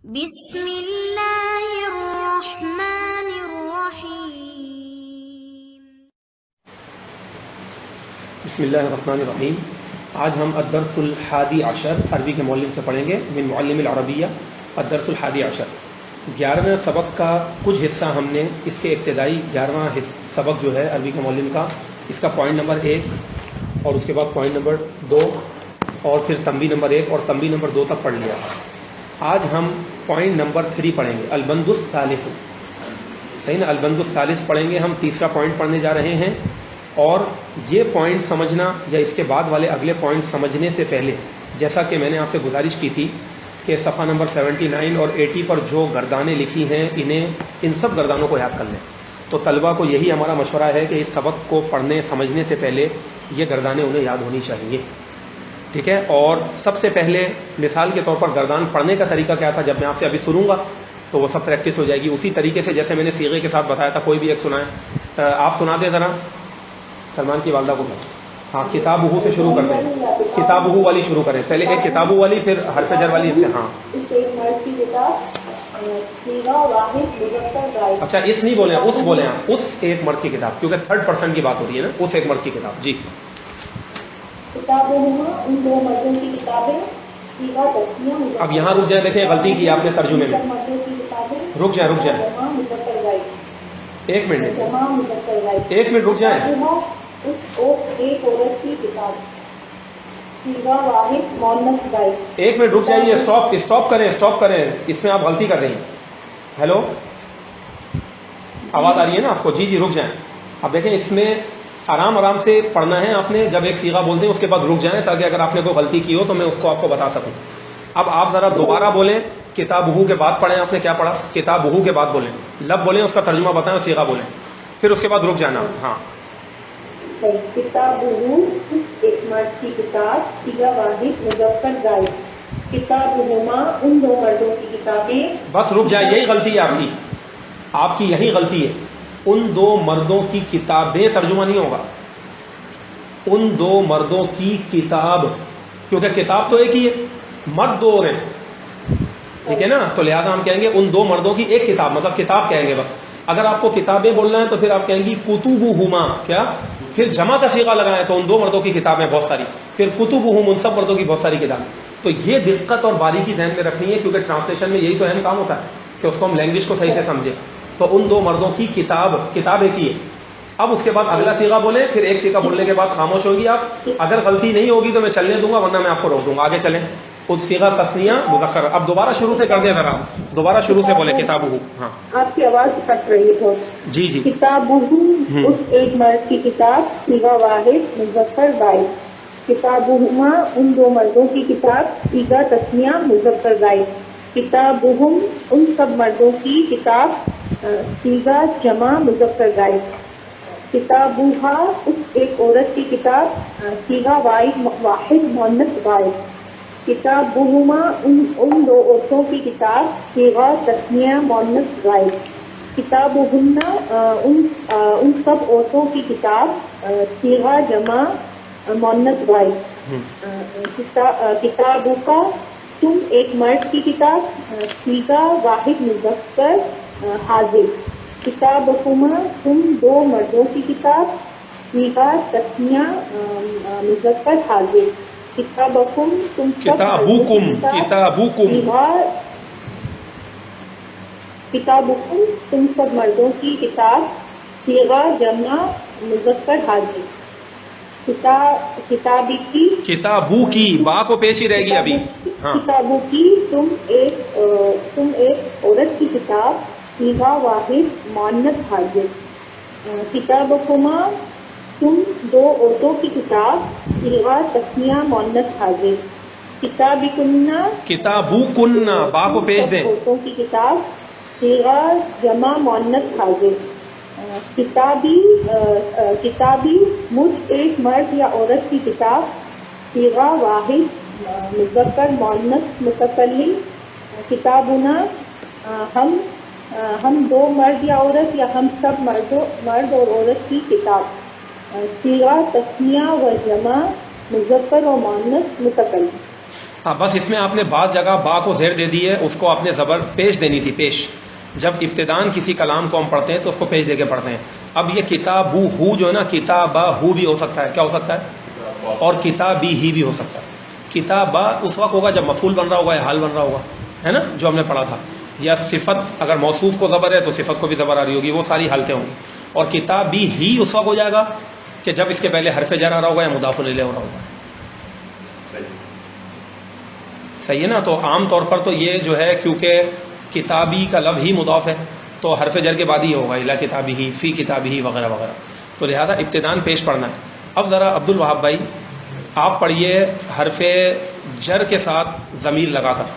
بسم اللہ الرحمن الرحیم۔ بسم اللہ الرحمن الرحیم۔ آج ہم الدرس الحادی عشر عربی کے معلم سے پڑھیں گے، من معلم العربیہ الدرس الحادی عشر۔ 11ویں سبق کا کچھ حصہ ہم نے اس کے ابتدائی 11واں سبق جو ہے عربی کے معلم کا، اس کا پوائنٹ نمبر 1 اور اس کے بعد پوائنٹ نمبر 2 اور پھر تنبیہ نمبر 1 اور تنبیہ نمبر 2 تک پڑھ لیا۔ آج ہم پوائنٹ نمبر 3 پڑھیں گے، البند الثالث، صحیح نا، البند الثالث پڑھیں گے۔ ہم تیسرا پوائنٹ پڑھنے جا رہے ہیں، اور یہ پوائنٹ سمجھنا یا اس کے بعد والے اگلے پوائنٹ سمجھنے سے پہلے، جیسا کہ میں نے آپ سے گزارش کی تھی کہ صفحہ نمبر 79 اور 80 پر جو گردانیں لکھی ہیں ان سب گردانوں کو یاد کر لیں۔ تو طلبہ کو یہی ہمارا مشورہ ہے کہ اس سبق کو پڑھنے سمجھنے سے پہلے یہ گردانیں انہیں یاد ہونی چاہیے، ٹھیک ہے۔ اور سب سے پہلے مثال کے طور پر گردان پڑھنے کا طریقہ کیا تھا، جب میں آپ سے ابھی سنوں گا تو وہ سب پریکٹس ہو جائے گی اسی طریقے سے جیسے میں نے صیغے کے ساتھ بتایا تھا۔ کوئی بھی ایک سنائیں، آپ سنا دیں ذرا، سلمان کی والدہ کو۔ ہاں، کتابہ سے شروع کرتے ہیں، کتابہ والی شروع کریں، پہلے ایک کتابہ والی پھر حرف جر والی سے۔ ہاں اچھا، اس نہیں بولے، اس بولے ہیں، اس ایک مرد کی کتاب، کیونکہ 3rd پرسن کی بات ہو رہی ہے نا، اس ایک مرد کی کتاب۔ جی، ان دو مردوں کی کتابیں۔ اب یہاں رک جائیں، دیکھیں غلطی کی آپ نے ترجمے میں، رک جائیں ایک منٹ رک جائیں۔ ایک عورت کی کتاب، سیغہ واحد مؤنث غائب۔ ایک منٹ رک جائیے، اسٹاپ کریں، اس میں آپ غلطی کر رہی ہیں۔ ہیلو، آواز آ رہی ہے نا آپ کو؟ جی رک جائیں۔ اب دیکھیں، اس میں آرام سے پڑھنا ہے آپ نے، جب ایک صیغہ بولتے ہیں اس کے بعد رک جائیں، تاکہ اگر آپ نے کوئی غلطی کی ہو تو میں اس کو آپ کو بتا سکوں۔ اب آپ ذرا دوبارہ بولیں، کتابہ کے بعد پڑھیں، آپ نے کیا پڑھا؟ کتابہ کے بعد بولیں، لب بولیں، اس کا ترجمہ بتائیں اور صیغہ بولیں، پھر اس کے بعد رک جانا۔ ہاں، کتابہ ایک مرد کی کتاب، سیغہ واحد مذکر غائب۔ کتابہما ان دو مردوں کی کتابیں۔ بس رک جائیں، یہی غلطی ہے آپ کی یہی غلطی ہے۔ ان دو مردوں کی کتابیں ترجمہ نہیں ہوگا، ان دو مردوں کی کتاب، کیونکہ کتاب تو ایک ہی ہے، مرد دو اور ہیں، ٹھیک ہے نا؟ تو لہذا ہم کہیں گے ان دو مردوں کی ایک کتاب، مطلب کتاب کہیں گے بس۔ اگر آپ کو کتابیں بولنا ہے تو پھر آپ کہیں گی کتبہما، کیا؟ پھر جمع کا صیغہ لگائیں تو ان دو مردوں کی کتابیں بہت ساری، پھر کتبہم ان سب مردوں کی بہت ساری کتابیں۔ تو یہ دقت اور باریکی ذہن میں رکھنی ہے، کیونکہ ٹرانسلیشن میں یہی تو اہم کام ہوتا ہے کہ اس کو ہم لینگویج کو صحیح سے سمجھیں۔ تو ان دو مردوں کی کتاب ایک ہی ہے۔ اب اس کے بعد اگلا صیغہ بولیں، پھر ایک صیغہ بولنے کے بعد خاموش ہوگی آپ۔ اگر غلطی نہیں ہوگی تو میں چلنے دوں گا، ورنہ میں آپ کو روک دوں گا۔ آگے چلیں، خود صیغہ تثنیہ مذکر۔ اب دوبارہ شروع سے کر دیں ذرا، دوبارہ شروع سے بولیں کتابہ۔ ہاں، آپ کی آواز کٹ رہی ہے بہت۔ جی کتابہ اس ایک مرد کی کتاب، سیغہ واحد مذکر غائب۔ کتابہما ان دو مردوں کی کتاب، سیغہ تثنیہ مذکر غائب۔ کتابہم ان سب مردوں کی کتاب، سیغہ جمع مذکر غائب۔ کتابہا اس ایک عورت کی کتاب، سیغہ واحد مؤنث غائب۔ کتابہما ان دو عورتوں کی کتاب، سیغہ تثنیہ مؤنث غائب۔ کتابہن ان سب عورتوں کی کتاب، سیغہ جمع مؤنث غائب۔ کتابک تم ایک مرد کی کتاب، سیغہ واحد مذکر حاضر۔ کتابکما تم دو مردوں کی کتاب، سیغہ تثنیہ مذکر حاضر۔ کتابکم تم سب مردوں کی کتاب، کتابکم تم سب مردوں کی کتاب، سیغہ جمع مذکر حاضر۔ کتابی کی، کتابو کی، با کو پیش ہی رہے گی ابھی۔ ہاں، کتابوں کی تم ایک عورت کی کتاب، سیغہ واحد مؤنث حاضر۔ کتابکما تم دو عورتوں کی کتاب، سیغہ تثنیہ مؤنث حاضر۔ کتابکنہ، کتابوکن، با کو پیش دیں۔ عورتوں کی کتاب، سیغہ جمع مؤنث حاضر۔ کتابی مجھ ایک مرد یا عورت کی کتاب، سیغہ واحد مذکر مؤنث متکلم۔ کتابنا ہم دو مرد یا عورت یا ہم سب مرد اور عورت کی کتاب، سیغہ تثنیہ و جمع مذکر و مؤنث متکلم۔ ہاں بس اس میں آپ نے بعض جگہ با کو زیر دے دی ہے، اس کو آپ نے زبر پیش دینی تھی، پیش. جب ابتدان کسی کلام کو ہم پڑھتے ہیں تو اس کو پیش دے کے پڑھتے ہیں. اب یہ کتاب ہو جو ہے نا، کتابہ ہو بھی ہو سکتا ہے، کیا ہو سکتا ہے؟ اور کتابی ہی بھی ہو سکتا ہے. کتابہ اس وقت ہوگا جب مفعول بن رہا ہوگا یا حال بن رہا ہوگا، ہے نا، جو ہم نے پڑھا تھا. یا صفت، اگر موصوف کو زبر ہے تو صفت کو بھی زبر آ رہی ہوگی، وہ ساری حالتیں ہوں گی. اور کتابی ہی اس وقت ہو جائے گا کہ جب اس کے پہلے حرف جر آ رہا ہوگا یا مضاف الیہ ہو رہا ہوگا. صحیح ہے نا. تو عام طور پر تو یہ جو ہے، کیونکہ کتابی کا لفظ ہی مضاف ہے تو حرف جر کے بعد ہی ہوگا، الا کتابی ہی، فی کتابی ہی وغیرہ وغیرہ. تو لہذا ابتدان پیش پڑھنا ہے. اب ذرا عبد الوہاب بھائی آپ پڑھیے حرف جر کے ساتھ ضمیر لگا کر،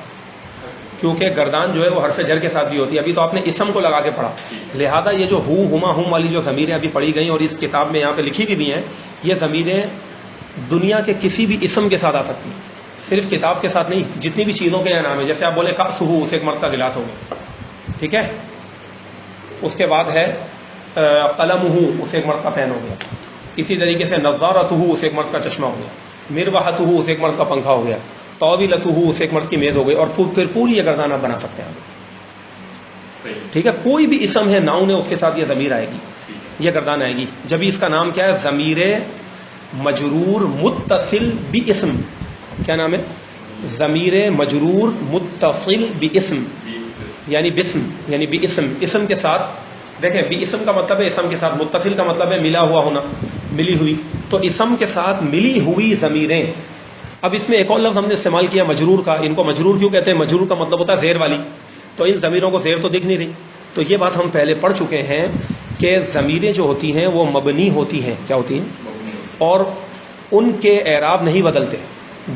کیونکہ گردان جو ہے وہ حرف جر کے ساتھ بھی ہوتی ہے. ابھی تو آپ نے اسم کو لگا کے پڑھا، لہذا یہ جو ہو، ہما، ہم والی جو ضمیریں ابھی پڑھی گئیں اور اس کتاب میں یہاں پہ لکھی بھی ہیں، یہ ضمیریں دنیا کے کسی بھی اسم کے ساتھ آ سکتی ہیں، صرف کتاب کے ساتھ نہیں. جتنی بھی چیزوں کے نام ہے، جیسے آپ بولے کأس ہو، اسے ایک مرد کا گلاس ہو گیا، ٹھیک ہے. اس کے بعد ہے قلم ہو، اسے ایک مرد کا پین ہو گیا. اسی طریقے سے نظارت ہو، اسے ایک مرد کا چشمہ ہو گیا. مروحت ہو، اسے ایک مرد کا پنکھا ہو گیا. طاولت ہو، اسے ایک مرد کی میز ہو گئی. اور پھر پوری یہ گردان آپ بنا سکتے ہیں، ٹھیک ہے. کوئی بھی اسم ہے، ناؤن ہے، اس کے ساتھ یہ ضمیر آئے گی، یہ گردان آئے گی. جب اس کا نام کیا ہے؟ ضمیر مجرور متصل باسم. کیا نام ہے؟ ضمیر مجرور متصل باسم، یعنی بسم، یعنی باسم، اسم کے ساتھ. دیکھیں بھی اسم کا مطلب ہے اسم کے ساتھ، متصل کا مطلب ہے ملا ہوا ہونا، ملی ہوئی. تو اسم کے ساتھ ملی ہوئی ضمیریں. اب اس میں ایک اور لفظ ہم نے استعمال کیا مجرور کا. ان کو مجرور کیوں کہتے ہیں؟ مجرور کا مطلب ہوتا ہے زیر والی. تو ان ضمیروں کو زیر تو دکھ نہیں رہی. تو یہ بات ہم پہلے پڑھ چکے ہیں کہ ضمیریں جو ہوتی ہیں وہ مبنی ہوتی ہیں. کیا ہوتی ہیں؟ اور ان کے اعراب نہیں بدلتے،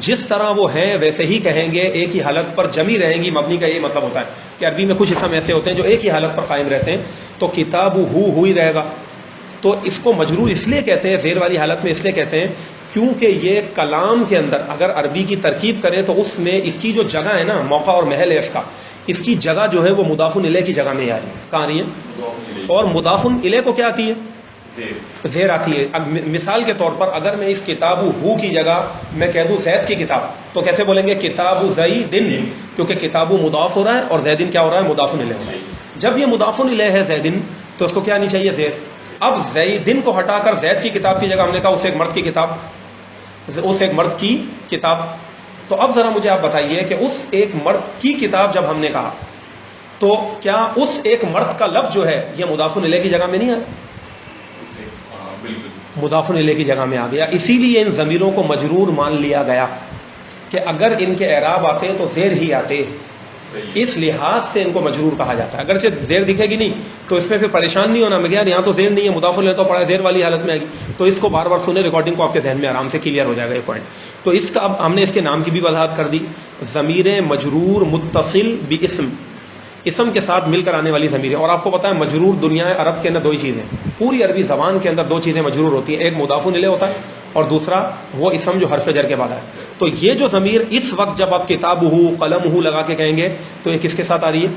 جس طرح وہ ہیں ویسے ہی کہیں گے، ایک ہی حالت پر جمی رہیں گی. مبنی کا یہ مطلب ہوتا ہے کہ عربی میں کچھ اسم ایسے ہوتے ہیں جو ایک ہی حالت پر قائم رہتے ہیں. تو کتاب ہو ہی رہے گا. تو اس کو مجرور اس لیے کہتے ہیں، زیر والی حالت میں اس لیے کہتے ہیں کیونکہ یہ کلام کے اندر اگر عربی کی ترکیب کریں تو اس میں اس کی جو جگہ ہے نا، موقع اور محل ہے اس کا، اس کی جگہ جو ہے وہ مضاف الیہ کی جگہ میں آ رہی ہے. کہاں آ رہی ہے؟ اور مضاف الیہ کو کیا آتی ہے؟ زیر آتی ہے. اب مثال کے طور پر اگر میں اس کتاب ہو کی جگہ میں کہہ دوں زید کی کتاب، تو کیسے بولیں گے؟ کتاب زیدن، کیونکہ کتاب مضاف ہو رہا ہے اور زیدن کیا ہو رہا ہے؟ مضاف الیہ ہو رہا ہے. جب یہ مضاف الیہ ہے زیدن، تو اس کو کیا آنی چاہیے؟ زیر. اب زیدن کو ہٹا کر زید کی کتاب کی جگہ ہم نے کہا اسے ایک مرد کی کتاب، اس ایک مرد کی کتاب. تو اب ذرا مجھے آپ بتائیے کہ اس ایک مرد کی کتاب جب ہم نے کہا تو کیا اس ایک مرد کا لفظ جو ہے یہ مضاف الیہ کی جگہ میں نہیں آیا؟ مضاف الیہ کی جگہ میں آ گیا. اسی لیے ان ضمیروں کو مجرور مان لیا گیا کہ اگر ان کے اعراب آتے تو زیر ہی آتے، اس لحاظ سے ان کو مجرور کہا جاتا ہے. اگرچہ زیر دکھے گی نہیں تو اس میں پھر پریشان نہیں ہونا، میں یار یہاں تو زیر نہیں ہے، مضاف الیہ تو پڑا زیر والی حالت میں آئے گی. تو اس کو بار بار سنیں، ریکارڈنگ کو آپ کے ذہن میں آرام سے کلیئر ہو جائے گا یہ پوائنٹ. تو اس کا اب ہم نے اس کے نام کی بھی وضاحت کر دی. ضمیر مجرور متصل باسم، اسم کے ساتھ مل کر آنے والی ضمیریں. اور آپ کو پتا ہے مجرور دنیا عرب کے اندر دو ہی چیزیں، پوری عربی زبان کے اندر دو چیزیں مجرور ہوتی ہیں، ایک مضاف الیہ ہوتا ہے اور دوسرا وہ اسم جو حرف جر کے بعد ہے. تو یہ جو ضمیر اس وقت جب آپ کتاب ہو، قلم ہو لگا کے کہیں گے تو یہ کس کے ساتھ آ رہی ہے؟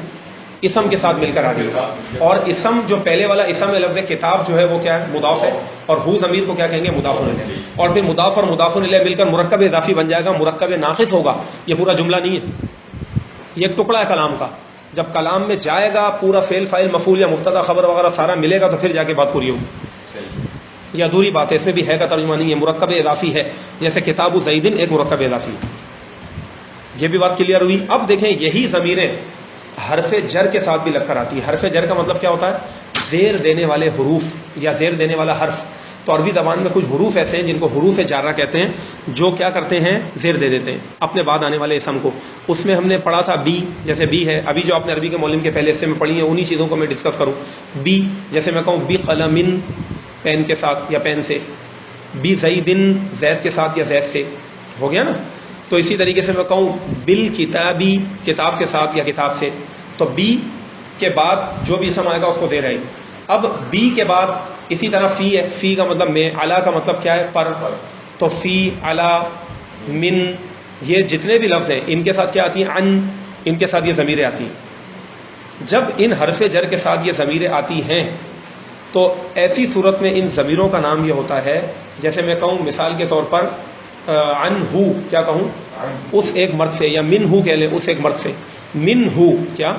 اسم کے ساتھ مل کر آ رہی ہے. اور اسم جو پہلے والا اسم ہے، لفظ کتاب جو ہے وہ کیا ہے؟ مضاف ہے. اور ہو ضمیر کو کیا کہیں گے؟ مضاف الیہ. اور پھر مضاف اور مضاف الیہ مل کر مرکب اضافی بن جائے گا، مرکب ناقص ہوگا. یہ پورا جملہ نہیں ہے، یہ ایک ٹکڑا ہے کلام کا. جب کلام میں جائے گا پورا فعل فاعل مفعول یا مبتدا خبر وغیرہ سارا ملے گا تو پھر جا کے بات پوری ہوگی. یہ ادھوری بات ہے، اس میں بھی ہے کا ترجمہ نہیں ہے، مرکب اضافی ہے. جیسے کتاب زیدن ایک مرکب اضافی ہے. یہ بھی بات کلیئر ہوئی. اب دیکھیں یہی ضمیریں حرف جر کے ساتھ بھی لگ کر آتی ہے. حرف جر کا مطلب کیا ہوتا ہے؟ زیر دینے والے حروف یا زیر دینے والا حرف. تو عربی زبان میں کچھ حروف ایسے ہیں جن کو حروف جارہ کہتے ہیں، جو کیا کرتے ہیں؟ زیر دے دیتے ہیں اپنے بعد آنے والے اسم کو. اس میں ہم نے پڑھا تھا بی، جیسے بی ہے. ابھی جو آپ نے عربی کے معلم کے پہلے حصے میں پڑھی ہیں انہی چیزوں کو میں ڈسکس کروں. بی جیسے میں کہوں بی قلمن، پین کے ساتھ یا پین سے. بی زیدن، زید کے ساتھ یا زید سے. ہو گیا نا. تو اسی طریقے سے میں کہوں بل کتابی، کتاب کے ساتھ یا کتاب سے. تو بی کے بعد جو بھی اسم آئے گا اس کو زیر آئے گی. اب بی کے بعد اسی طرح فی ہے. فی کا مطلب میں، علا کا مطلب کیا ہے؟ پر. تو فی، علا، من، یہ جتنے بھی لفظ ہیں ان کے ساتھ کیا آتی ہیں؟ ان، ان کے ساتھ یہ ضمیریں آتی ہیں. جب ان حرف جر کے ساتھ یہ ضمیریں آتی ہیں تو ایسی صورت میں ان ضمیروں کا نام یہ ہوتا ہے، جیسے میں کہوں مثال کے طور پر عن ہو، کیا کہوں؟ اس ایک مرد سے، یا من ہو کہہ لیں اس ایک مرد سے، من ہو کیا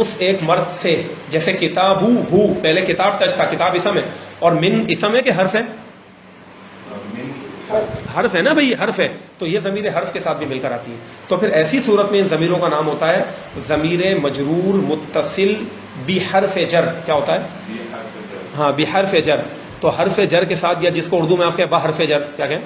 اس ایک مرد سے، جیسے کتابو ہو پہلے کتاب ٹچ تھا، کتاب اسم ہے، اور من اسم ہے کہ حرف ہے؟ حرف ہے نا بھائی، حرف ہے، تو یہ ضمیر حرف کے ساتھ بھی مل کر آتی ہے. تو پھر ایسی صورت میں ان ضمیروں کا نام ہوتا ہے ضمیر مجرور متصل بحرف جر. کیا ہوتا ہے؟ ہاں بحرف جر. تو حرف جر کے ساتھ، یا جس کو اردو میں آپ کہیں بحرف جر، کیا کہیں؟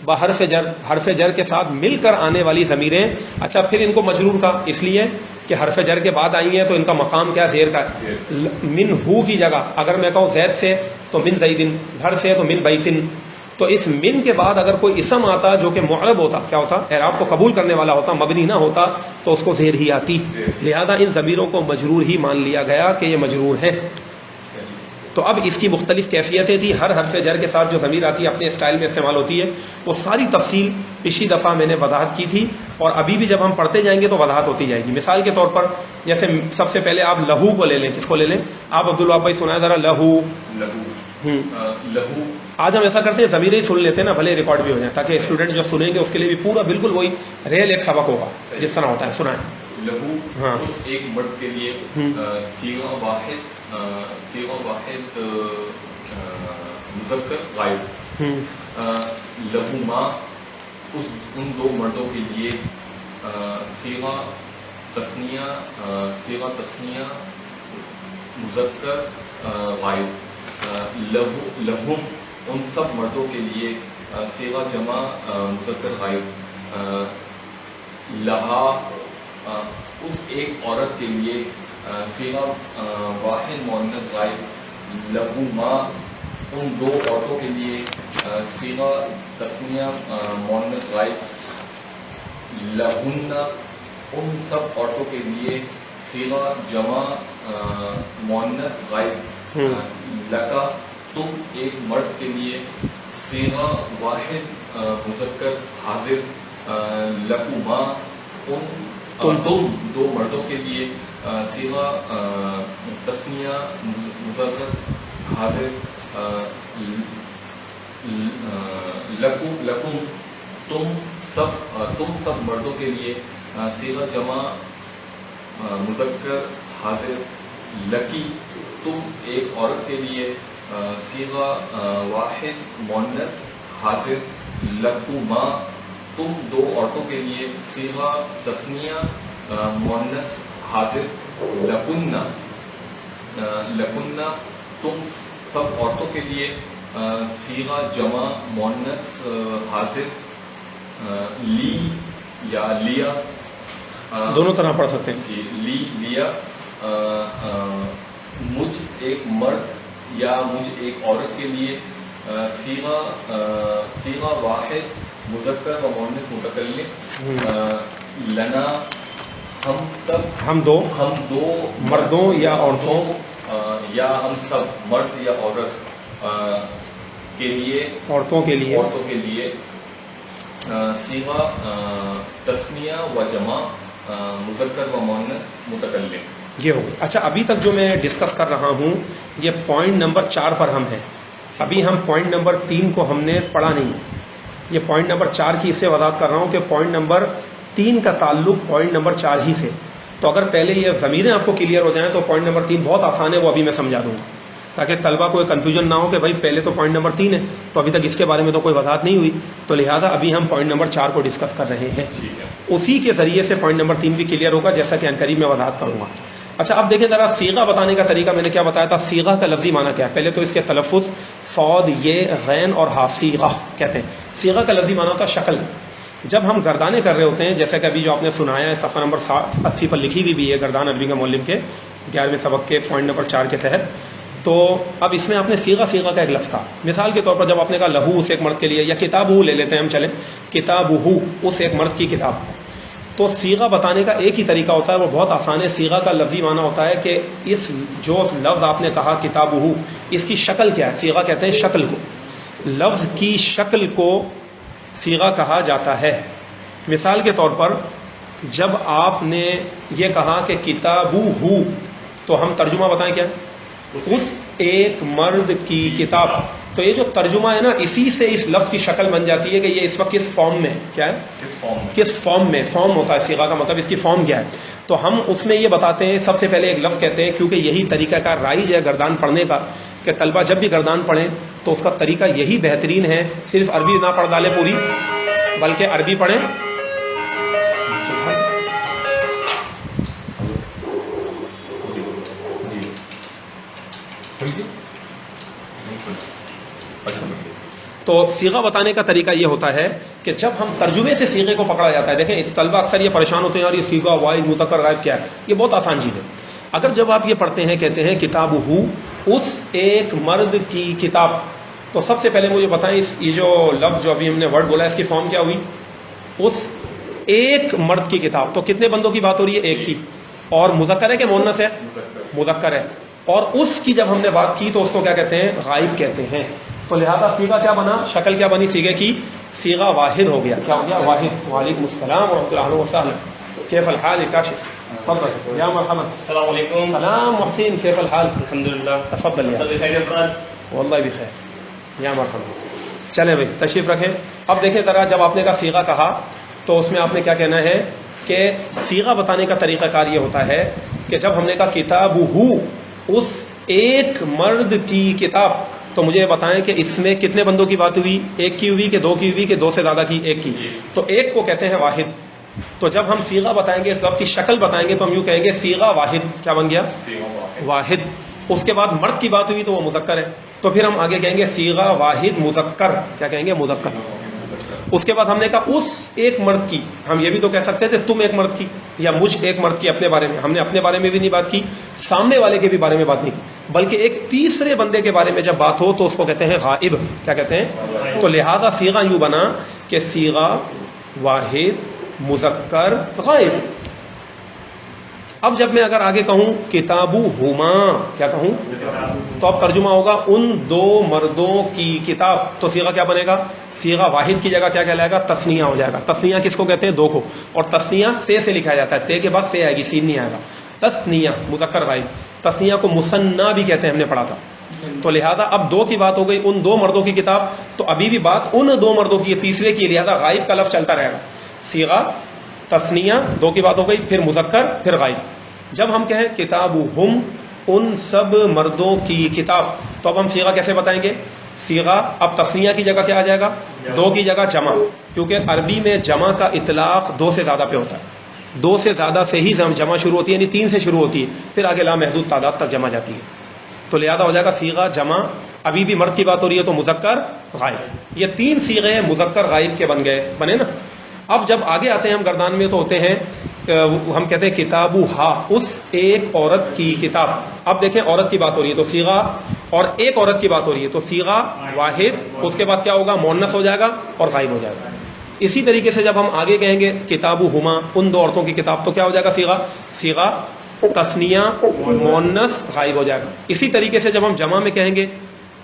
بحرف جر، حرف جر کے ساتھ مل کر آنے والی ضمیریں. اچھا پھر ان کو مجرور کا اس لیے کہ حرف جر کے بعد آئی ہیں تو ان کا مقام کیا؟ زیر کا. من ہو کی جگہ اگر میں کہوں زید سے تو من زیدن، گھر سے تو من بیتن. تو اس من کے بعد اگر کوئی اسم آتا جو کہ معرب ہوتا، کیا ہوتا؟ اعراب کو قبول کرنے والا ہوتا، مبنی نہ ہوتا، تو اس کو زیر ہی آتی. لہذا ان ضمیروں کو مجرور ہی مان لیا گیا کہ یہ مجرور ہے. تو اب اس کی مختلف کیفیتیں تھی. ہر حرف جر کے ساتھ جو ضمیر آتی ہے اپنے اسٹائل میں استعمال ہوتی ہے. وہ ساری تفصیل پچھلی دفعہ میں نے وضاحت کی تھی، اور ابھی بھی جب ہم پڑھتے جائیں گے تو وضاحت ہوتی جائے گی. مثال کے طور پر جیسے سب سے پہلے آپ لہو کو لے لیں. کس کو لے لیں آپ؟ عبداللہ بھائی سنائیں ذرا. لہو. لہو. آج ہم ایسا کرتے ہیں ضمیر ہی سن لیتے ہیں نا، بھلے ریکارڈ بھی ہو جائیں، تاکہ اسٹوڈنٹ جو سنیں گے اس کے لیے بھی پورا بالکل وہی ریل ایک سبق ہوگا جس طرح ہوتا ہے. سنائیں. لہو ہاں. اس ایک مرد کے لیے صیغہ واحد مذکر غائب. لہما ان دو مردوں کے لیے صیغہ تثنیہ مذکر غائب. لہم ان سب مردوں کے لیے صیغہ جمع مذکر غائب. لہا اس ایک عورت کے لیے صیغہ واحد مؤنث غائب. لہما ان دو عورتوں کے لیے صیغہ تثنیہ مؤنث غائب. لہن ان سب عورتوں کے لیے صیغہ جمع مؤنث غائب. لکا تم ایک مرد کے لیے صیغہ واحد مذکر حاضر. لکما تم دو مردوں کے لیے صیغہ تثنیہ مذکر حاضر. لکم تم سب مردوں کے لیے صیغہ جمع مذکر حاضر. لکی تم ایک عورت کے لیے صیغہ واحد مؤنث حاضر. لکما تم دو عورتوں کے لیے صیغہ تثنیہ مؤنث حاضر. لکنہ تم سب عورتوں کے لیے صیغہ جمع مؤنث حاضر. لی یا لیا دونوں طرح پڑھ سکتے ہیں. جی. لیا مجھ ایک مرد یا مجھ ایک عورت کے لیے صیغہ واحد مذکر و مؤنث متکلم. لنا ہم دو مردوں یا عورتوں یا ہم سب مرد یا عورت کے لیے عورتوں کے لیے صیغہ تثنیہ و جمع مذکر و مؤنث متکلم. یہ ہوگی. اچھا ابھی تک جو میں ڈسکس کر رہا ہوں یہ پوائنٹ نمبر 4 پر ہم ہیں. ابھی ہم پوائنٹ نمبر 3 کو ہم نے پڑھا نہیں. یہ پوائنٹ نمبر 4 کی اس سے وضاحت کر رہا ہوں کہ پوائنٹ نمبر 3 کا تعلق پوائنٹ نمبر 4 ہی سے. تو اگر پہلے یہ ضمیریں آپ کو کلیئر ہو جائیں تو پوائنٹ نمبر 3 بہت آسان ہے، وہ ابھی میں سمجھا دوں گا تاکہ طلبہ کو کنفیوژن نہ ہو کہ بھائی پہلے تو پوائنٹ نمبر 3 ہے تو ابھی تک اس کے بارے میں تو کوئی وضاحت نہیں ہوئی. تو لہٰذا ابھی ہم پوائنٹ نمبر 4 کو ڈسکس کر رہے ہیں. اسی کے ذریعے سے پوائنٹ نمبر 3 بھی کلیئر ہوگا جیسا کہ عنقریب میں وضاحت کروں گا. اچھا اب دیکھیں ذرا صیغہ بتانے کا طریقہ میں نے کیا بتایا تھا. صیغہ کا لفظی معنی کیا ہے؟ پہلے تو اس کے تلفظ صاد یہ غین اور ہا صیغہ کہتے ہیں. صیغہ کا لفظی معنی ہوتا ہے شکل. جب ہم گردانے کر رہے ہوتے ہیں جیسا کہ ابھی جو آپ نے سنایا ہے صفحہ نمبر 80 پر لکھی ہوئی بھی ہے گردان عربی کا معلم کے 11ویں سبق کے پوائنٹ نمبر 4 کے تحت. تو اب اس میں آپ نے صیغہ کا ایک لفظ کہا. مثال کے طور پر جب آپ نے کہا لہو اس ایک مرد کے لیے، یا کتابہ لے لیتے ہیں ہم، چلیں کتابہ اس ایک مرد کی کتاب. تو صیغہ بتانے کا ایک ہی طریقہ ہوتا ہے، وہ بہت آسان ہے. صیغہ کا لفظی معنی ہوتا ہے کہ اس جو لفظ آپ نے کہا کتابہ اس کی شکل کیا ہے. صیغہ کہتے ہیں شکل کو. لفظ کی شکل کو صیغہ کہا جاتا ہے. مثال کے طور پر جب آپ نے یہ کہا کہ کتابہ تو ہم ترجمہ بتائیں کیا؟ اس ایک مرد کی کتاب. تو یہ جو ترجمہ ہے نا، اسی سے اس لفظ کی شکل بن جاتی ہے کہ یہ اس وقت کس فارم میں، کیا ہے، کس فارم میں، فارم ہوتا ہے صیغہ کا مطلب اس کی فارم کیا ہے. تو ہم اس میں یہ بتاتے ہیں، سب سے پہلے ایک لفظ کہتے ہیں، کیونکہ یہی طریقہ کار رائج ہے گردان پڑھنے کا کہ طلبہ جب بھی گردان پڑھیں تو اس کا طریقہ یہی بہترین ہے، صرف عربی نہ پڑھ ڈالیں پوری، بلکہ عربی پڑھیں. تو صیغہ بتانے کا طریقہ یہ ہوتا ہے کہ جب ہم ترجمے سے صیغے کو پکڑا جاتا ہے، دیکھیں اس طلبہ اکثر یہ پریشان ہوتے ہیں اور یہ صیغہ واحد مذکر غائب کیا ہے، یہ بہت آسان چیز ہے. اگر جب آپ یہ پڑھتے ہیں، کہتے ہیں کتاب ہو، اس ایک مرد کی کتاب، تو سب سے پہلے مجھے بتائیں یہ جو لفظ جو ابھی ہم نے ورڈ بولا ہے اس کی فارم کیا ہوئی؟ اس ایک مرد کی کتاب. تو کتنے بندوں کی بات ہو رہی ہے؟ ایک کی. اور مذکر ہے کہ مؤنث ہے؟ مذکر ہے. اور اس کی جب ہم نے بات کی تو اس کو کیا کہتے ہیں؟ غائب کہتے ہیں. تو لہذا صیغہ کیا بنا؟ شکل کیا بنی صیغے کی؟ صیغہ واحد ہو گیا. کیا ہو گیا؟ واحد. وعلیکم السلام ورحمۃ اللہ وبرکاتہ. کیف الحال کاشف؟ تفضل یا مرحبا. السلام علیکم. سلام محسن، کیف الحال؟ الحمدللہ. تفضل یا خیر. واللہ بخیر. یا مرحبا. چلیں بھائی تشریف رکھیں. اب دیکھیں ذرا، جب آپ نے کہا صیغہ کہا تو اس میں آپ نے کیا کہنا ہے کہ صیغہ بتانے کا طریقہ کار یہ ہوتا ہے کہ جب ہم نے کہا کتاب ہو، اس ایک مرد کی کتاب، تو مجھے بتائیں کہ اس میں کتنے بندوں کی بات ہوئی؟ ایک کی ہوئی کہ دو کی ہوئی کہ دو سے زیادہ کی؟ ایک کی. تو ایک کو کہتے ہیں واحد. تو جب ہم صیغہ بتائیں گے، لفظ کی شکل بتائیں گے، تو ہم یوں کہیں گے صیغہ واحد. کیا بن گیا؟ واحد. اس کے بعد مرد کی بات ہوئی تو وہ مذکر ہے، تو پھر ہم آگے کہیں گے صیغہ واحد مذکر. کیا کہیں گے؟ مذکر. اس کے بعد ہم نے کہا اس ایک مرد کی، ہم یہ بھی تو کہہ سکتے تھے تم ایک مرد کی یا مجھ ایک مرد کی. اپنے بارے میں ہم نے اپنے بارے میں بھی نہیں بات کی، سامنے والے کے بھی بارے میں بات نہیں کی، بلکہ ایک تیسرے بندے کے بارے میں جب بات ہو تو اس کو کہتے ہیں غائب. کیا کہتے ہیں؟ تو لہذا صیغہ یوں بنا کہ صیغہ واحد مذکر غائب. اب جب میں اگر آگے کہوں کتابہما، کیا کہوں؟ تو اب ترجمہ ہوگا ان دو مردوں کی کتاب. تو صیغہ کیا بنے گا؟ صیغہ واحد کی جگہ کیا کہلائے گا؟ تثنیہ ہو جائے گا. تثنیہ کس کو کہتے ہیں؟ دو کو. اور تثنیہ سے لکھا جاتا ہے، تے کے بعد سے آئے گی، سین نہیں آئے گا. تثنیہ مذکر غائب. تثنیہ کو مثنیٰ بھی کہتے ہیں، ہم نے پڑھا تھا. تو لہذا اب دو کی بات ہو گئی، ان دو مردوں کی کتاب. تو ابھی بھی بات ان دو مردوں کی، تیسرے کی، لہذا غائب کا لفظ چلتا رہے گا. صیغہ تثنیہ دو کی بات ہو گئی، پھر مذکر، پھر غائب. جب ہم کہیں کتابہم، ان سب مردوں کی کتاب، تو اب ہم صیغہ کیسے بتائیں گے؟ صیغہ اب تثنیہ کی جگہ کیا آ جائے گا؟ دو کی جگہ جمع، کیونکہ عربی میں جمع کا اطلاق دو سے زیادہ پہ ہوتا ہے. دو سے زیادہ سے ہی جمع شروع ہوتی ہے، یعنی تین سے شروع ہوتی ہے، پھر آگے لامحدود تعداد تک جمع جاتی ہے. تو لہذا ہو جائے گا صیغہ جمع. ابھی بھی مرد کی بات ہو رہی ہے تو مذکر غائب. یہ تین صیغے مذکر غائب کے بنے نا. اب جب آگے آتے ہیں ہم گردان میں تو ہوتے ہیں، ہم کہتے ہیں کتابہا، اس ایک عورت کی کتاب. اب دیکھیں عورت کی بات ہو رہی ہے تو صیغہ، اور ایک عورت کی بات ہو رہی ہے تو صیغہ واحد. اس کے بعد کیا ہوگا؟ مؤنث ہو جائے گا اور غائب ہو جائے گا. اسی طریقے سے جب ہم آگے کہیں گے کتابہما، ان دو عورتوں کی کتاب، تو کیا ہو جائے گا؟ صیغہ تثنیہ مؤنث غائب ہو جائے گا. اسی طریقے سے جب ہم جمع میں کہیں گے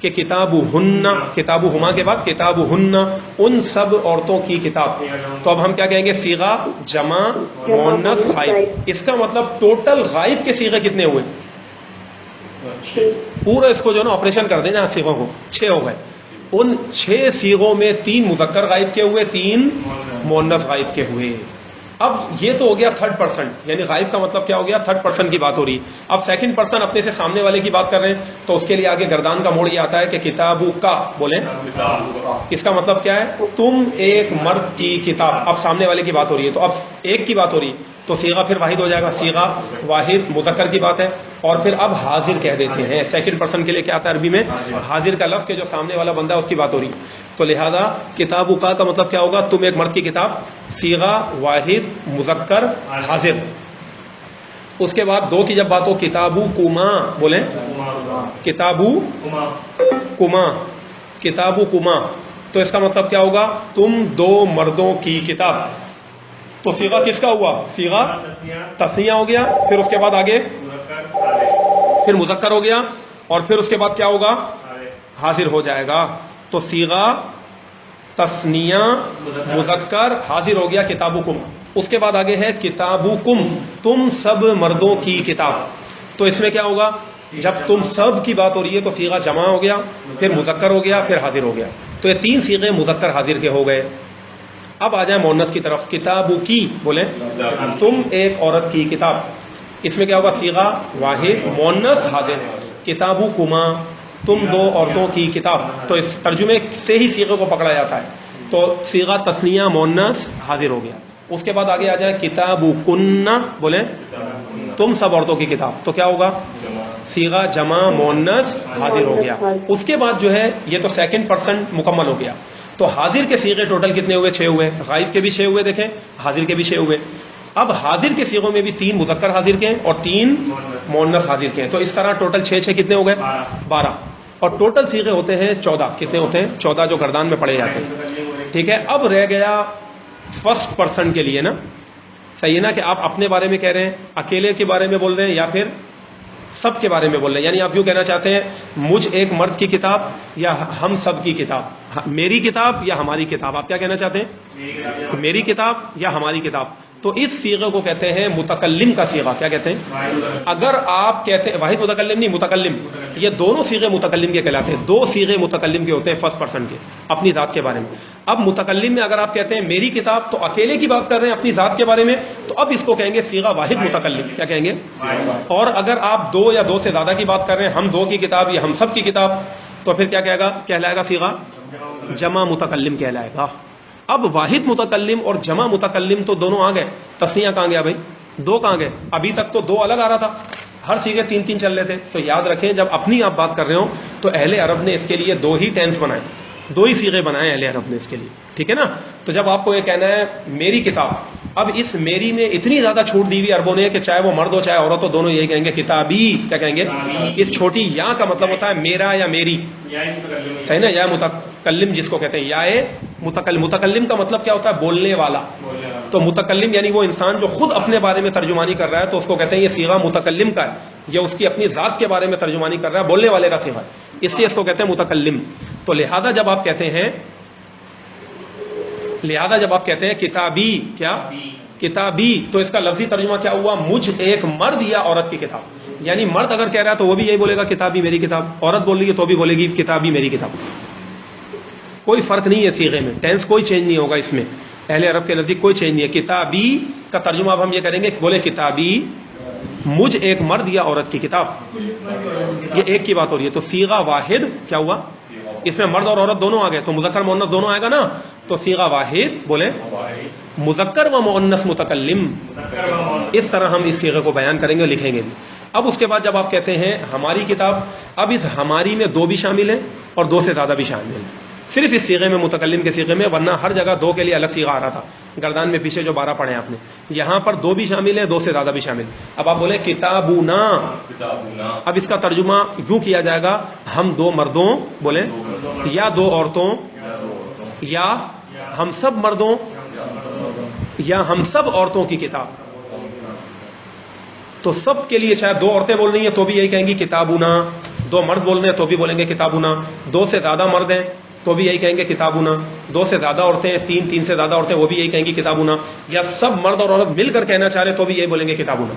کہ کتابہن، کتابہما کے بعد کتابہن، ان سب عورتوں کی کتاب، تو اب ہم کیا کہیں گے؟ صیغہ جمع مؤنث غائب. اس کا مطلب ٹوٹل غائب کے صیغے کتنے ہوئے؟ پورا اس کو جو نا آپریشن کر دینا صیغوں کو، 6 ہو گئے. ان 6 صیغوں میں 3 مذکر غائب کے ہوئے، 3 مؤنث غائب کے ہوئے. اب یہ تو ہو گیا تھرڈ پرسن، یعنی غائب کا مطلب کیا ہو گیا؟ تھرڈ پرسن کی بات ہو رہی ہے. اب سیکنڈ پرسن اپنے سے سامنے والے کی بات کر رہے ہیں، تو اس کے لیے آگے گردان کا موڑ یہ آتا ہے کہ کتابو کا بولیں. اس کا مطلب کیا ہے؟ تم ایک مرد کی کتاب. اب سامنے والے کی بات ہو رہی ہے تو اب ایک کی بات ہو رہی ہے تو صیغہ پھر واحد ہو جائے گا. صیغہ واحد مذکر کی بات ہے. اور پھر اب حاضر کہہ دیتے ہیں. سیکنڈ پرسن کے لیے کیا آتا ہے عربی میں؟ حاضر کا لفظ، کہ جو سامنے والا بندہ ہے اس کی بات ہو رہی ہے. تو لہذا کتابو کا مطلب کیا ہوگا؟ تم ایک مرد کی کتاب. صیغہ واحد مذکر حاضر. اس کے بعد دو کی جب بات ہو کتابو کما، بولیں کتابو کما، کتابو کما، تو اس کا مطلب کیا ہوگا؟ تم دو مردوں کی کتاب. تو صیغہ کس کا ہوا؟ صیغہ تثنیہ ہو گیا. پھر اس کے بعد آگے پھر مذکر ہو گیا، اور پھر اس کے بعد کیا ہوگا؟ حاضر ہو جائے گا. تو صیغہ تثنیہ مذکر حاضر ہو گیا کتابکم. اس کے بعد آگے ہے کتابکم، تم سب مردوں کی کتاب. تو اس میں کیا ہوگا؟ جب تم سب کی بات ہو رہی ہے تو صیغہ جمع ہو گیا، پھر مذکر ہو گیا، پھر حاضر ہو گیا. تو یہ 3 صیغے مذکر حاضر کے ہو گئے. اب آ جائیں مؤنث کی طرف. کتابو کی بولیں تم ایک عورت کی کتاب، اس میں کیا ہوگا؟ صیغہ واحد مؤنث حاضر. کتابو کما تم 2 عورتوں کی کتاب، تو اس ترجمے سے ہی صیغے کو پکڑا جاتا ہے. تو صیغہ تثنیہ مؤنث حاضر ہو گیا. اس کے بعد آگے آ جائے کتابو کنہ بولیں تم سب عورتوں کی کتاب، تو کیا ہوگا؟ صیغہ جمع مؤنث حاضر ہو گیا. اس کے بعد جو ہے یہ تو سیکنڈ پرسن مکمل ہو گیا. تو حاضر کے صیغے ٹوٹل کتنے ہوئے؟ 6 ہوئے. غائب کے بھی 6 ہوئے، دیکھیں حاضر کے بھی 6 ہوئے. اب حاضر کے صیغوں میں بھی 3 مذکر حاضر کے ہیں اور 3 مؤنث حاضر کے ہیں. تو اس طرح ٹوٹل 6 کتنے ہو گئے؟ 12. اور ٹوٹل صیغے ہوتے ہیں 14. کتنے ہوتے ہیں؟ 14 جو گردان میں پڑے جاتے ہیں. ٹھیک ہے. اب رہ گیا فرسٹ پرسن کے لیے نا، صحیح ہے نا، کہ آپ اپنے بارے میں کہہ رہے ہیں، اکیلے کے بارے میں بول رہے ہیں یا پھر سب کے بارے میں بول رہے ہیں. یعنی آپ یوں کہنا چاہتے ہیں مجھ ایک مرد کی کتاب یا ہم سب کی کتاب، میری کتاب یا ہماری کتاب. آپ کیا کہنا چاہتے ہیں؟ میری کتاب یا ہماری کتاب. تو اس صیغے کو کہتے ہیں متکلم کا صیغہ. کیا کہتے ہیں؟ اگر آپ کہتے ہیں واحد متکلم نہیں، متکلم، یہ دونوں صیغے متکلم کے کہلاتے ہیں. 2 صیغے متکلم کے ہوتے ہیں فرسٹ پرسن کے اپنی ذات کے بارے میں. اب متکلم میں اگر آپ کہتے ہیں میری کتاب تو اکیلے کی بات کر رہے ہیں اپنی ذات کے بارے میں، تو اب اس کو کہیں گے صیغہ واحد متکلم. کیا کہیں گے؟ اور اگر آپ 2 یا 2 سے زیادہ کی بات کر رہے ہیں، ہم 2 کی کتاب یا ہم سب کی کتاب، تو پھر کیا کہلائے گا؟ صیغہ جمع متکلم کہلائے گا. اب واحد متکلم اور جمع متکلم تو دونوں آ گئے. تسنیہ کہاں گیا بھائی؟ 2 کہاں گئے؟ ابھی تک تو 2 الگ آ رہا تھا، ہر صیغے 3 چل رہے تھے. تو یاد رکھیں جب اپنی آپ بات کر رہے ہو تو اہل عرب نے اس کے لیے 2 ہی ٹینس بنائے، 2 ہی صیغے بنائے اہل عرب نے اس کے لیے. ٹھیک ہے نا. تو جب آپ کو یہ کہنا ہے میری کتاب، اب اس میری میں اتنی زیادہ چھوٹ دی ہوئی عربوں نے کہ چاہے وہ مرد ہو چاہے عورت ہو دونوں یہی کہیں گے کتابی. کیا کہیں گے؟ اس چھوٹی یا کا مطلب ہوتا ہے میرا یا میری، صحیح نا. یا متکلم جس کو کہتے ہیں، یا متکلم. متکلم کا مطلب کیا ہوتا ہے؟ بولنے والا. تو متکلم یعنی وہ انسان جو خود اپنے بارے میں ترجمانی کر رہا ہے، تو اس کو کہتے ہیں یہ صیغہ متکلم کا ہے. یہ اس کی اپنی ذات کے بارے میں ترجمانی کر رہا ہے، بولنے والے کا صیغہ ہے، اس لیے اس کو کہتے ہیں متکلم. تو لہذا جب آپ کہتے ہیں کتابی، کیا کتابی، تو اس کا لفظی ترجمہ کیا ہوا؟ مجھ ایک مرد یا عورت کی کتاب. یعنی مرد اگر کہہ رہا ہے تو وہ بھی یہی بولے گا کتابی میری کتاب، عورت بول رہی ہے تو بھی بولے گی کتابی میری کتاب. کوئی فرق نہیں ہے صیغے میں، ٹینس کوئی چینج نہیں ہوگا اس میں. اہل عرب کے نزدیک کوئی چینج نہیں ہے. کتابی کا ترجمہ اب ہم یہ کریں گے، بولے کتابی مجھ ایک مرد یا عورت کی کتاب. یہ ایک کی بات ہو رہی ہے. تو صیغہ واحد کیا ہوا؟ اس میں مرد اور عورت دونوں آ گئے، تو مذکر مؤنث دونوں آئے گا نا. تو صیغہ واحد بولے مذکر و مؤنث متکلم. اس طرح ہم اس صیغے کو بیان کریں گے اور لکھیں گے بھی. اب اس کے بعد جب آپ کہتے ہیں ہماری کتاب، اب اس ہماری میں 2 بھی شامل ہیں اور 2 سے زیادہ بھی شامل ہیں. صرف اس صیغے میں متکلم کے صیغے میں، ورنہ ہر جگہ 2 کے لیے الگ صیغہ آ رہا تھا. گردان میں پیچھے جو 12 پڑھے آپ نے، یہاں پر 2 بھی شامل ہیں، 2 سے زیادہ بھی شامل. اب آپ بولیں کتابونا، اب اس کا ترجمہ یوں کیا جائے گا ہم 2 مردوں بولیں یا 2 عورتوں یا ہم سب مردوں یا ہم سب عورتوں کی کتاب. تو سب کے لیے چاہے 2 عورتیں بول رہی ہیں تو بھی یہی کہیں گی کتابونا، 2 مرد بول رہے ہیں تو بھی بولیں گے کتابونا، 2 سے زیادہ مرد ہیں تو بھی یہی کہیں گے کتابونا، 2 سے زیادہ عورتیں ہیں، 3 سے زیادہ عورتیں، وہ بھی یہی کہیں گی کتابونا، یا سب مرد اور عورت مل کر کہنا چاہ رہے تو بھی یہی بولیں گے کتابونا.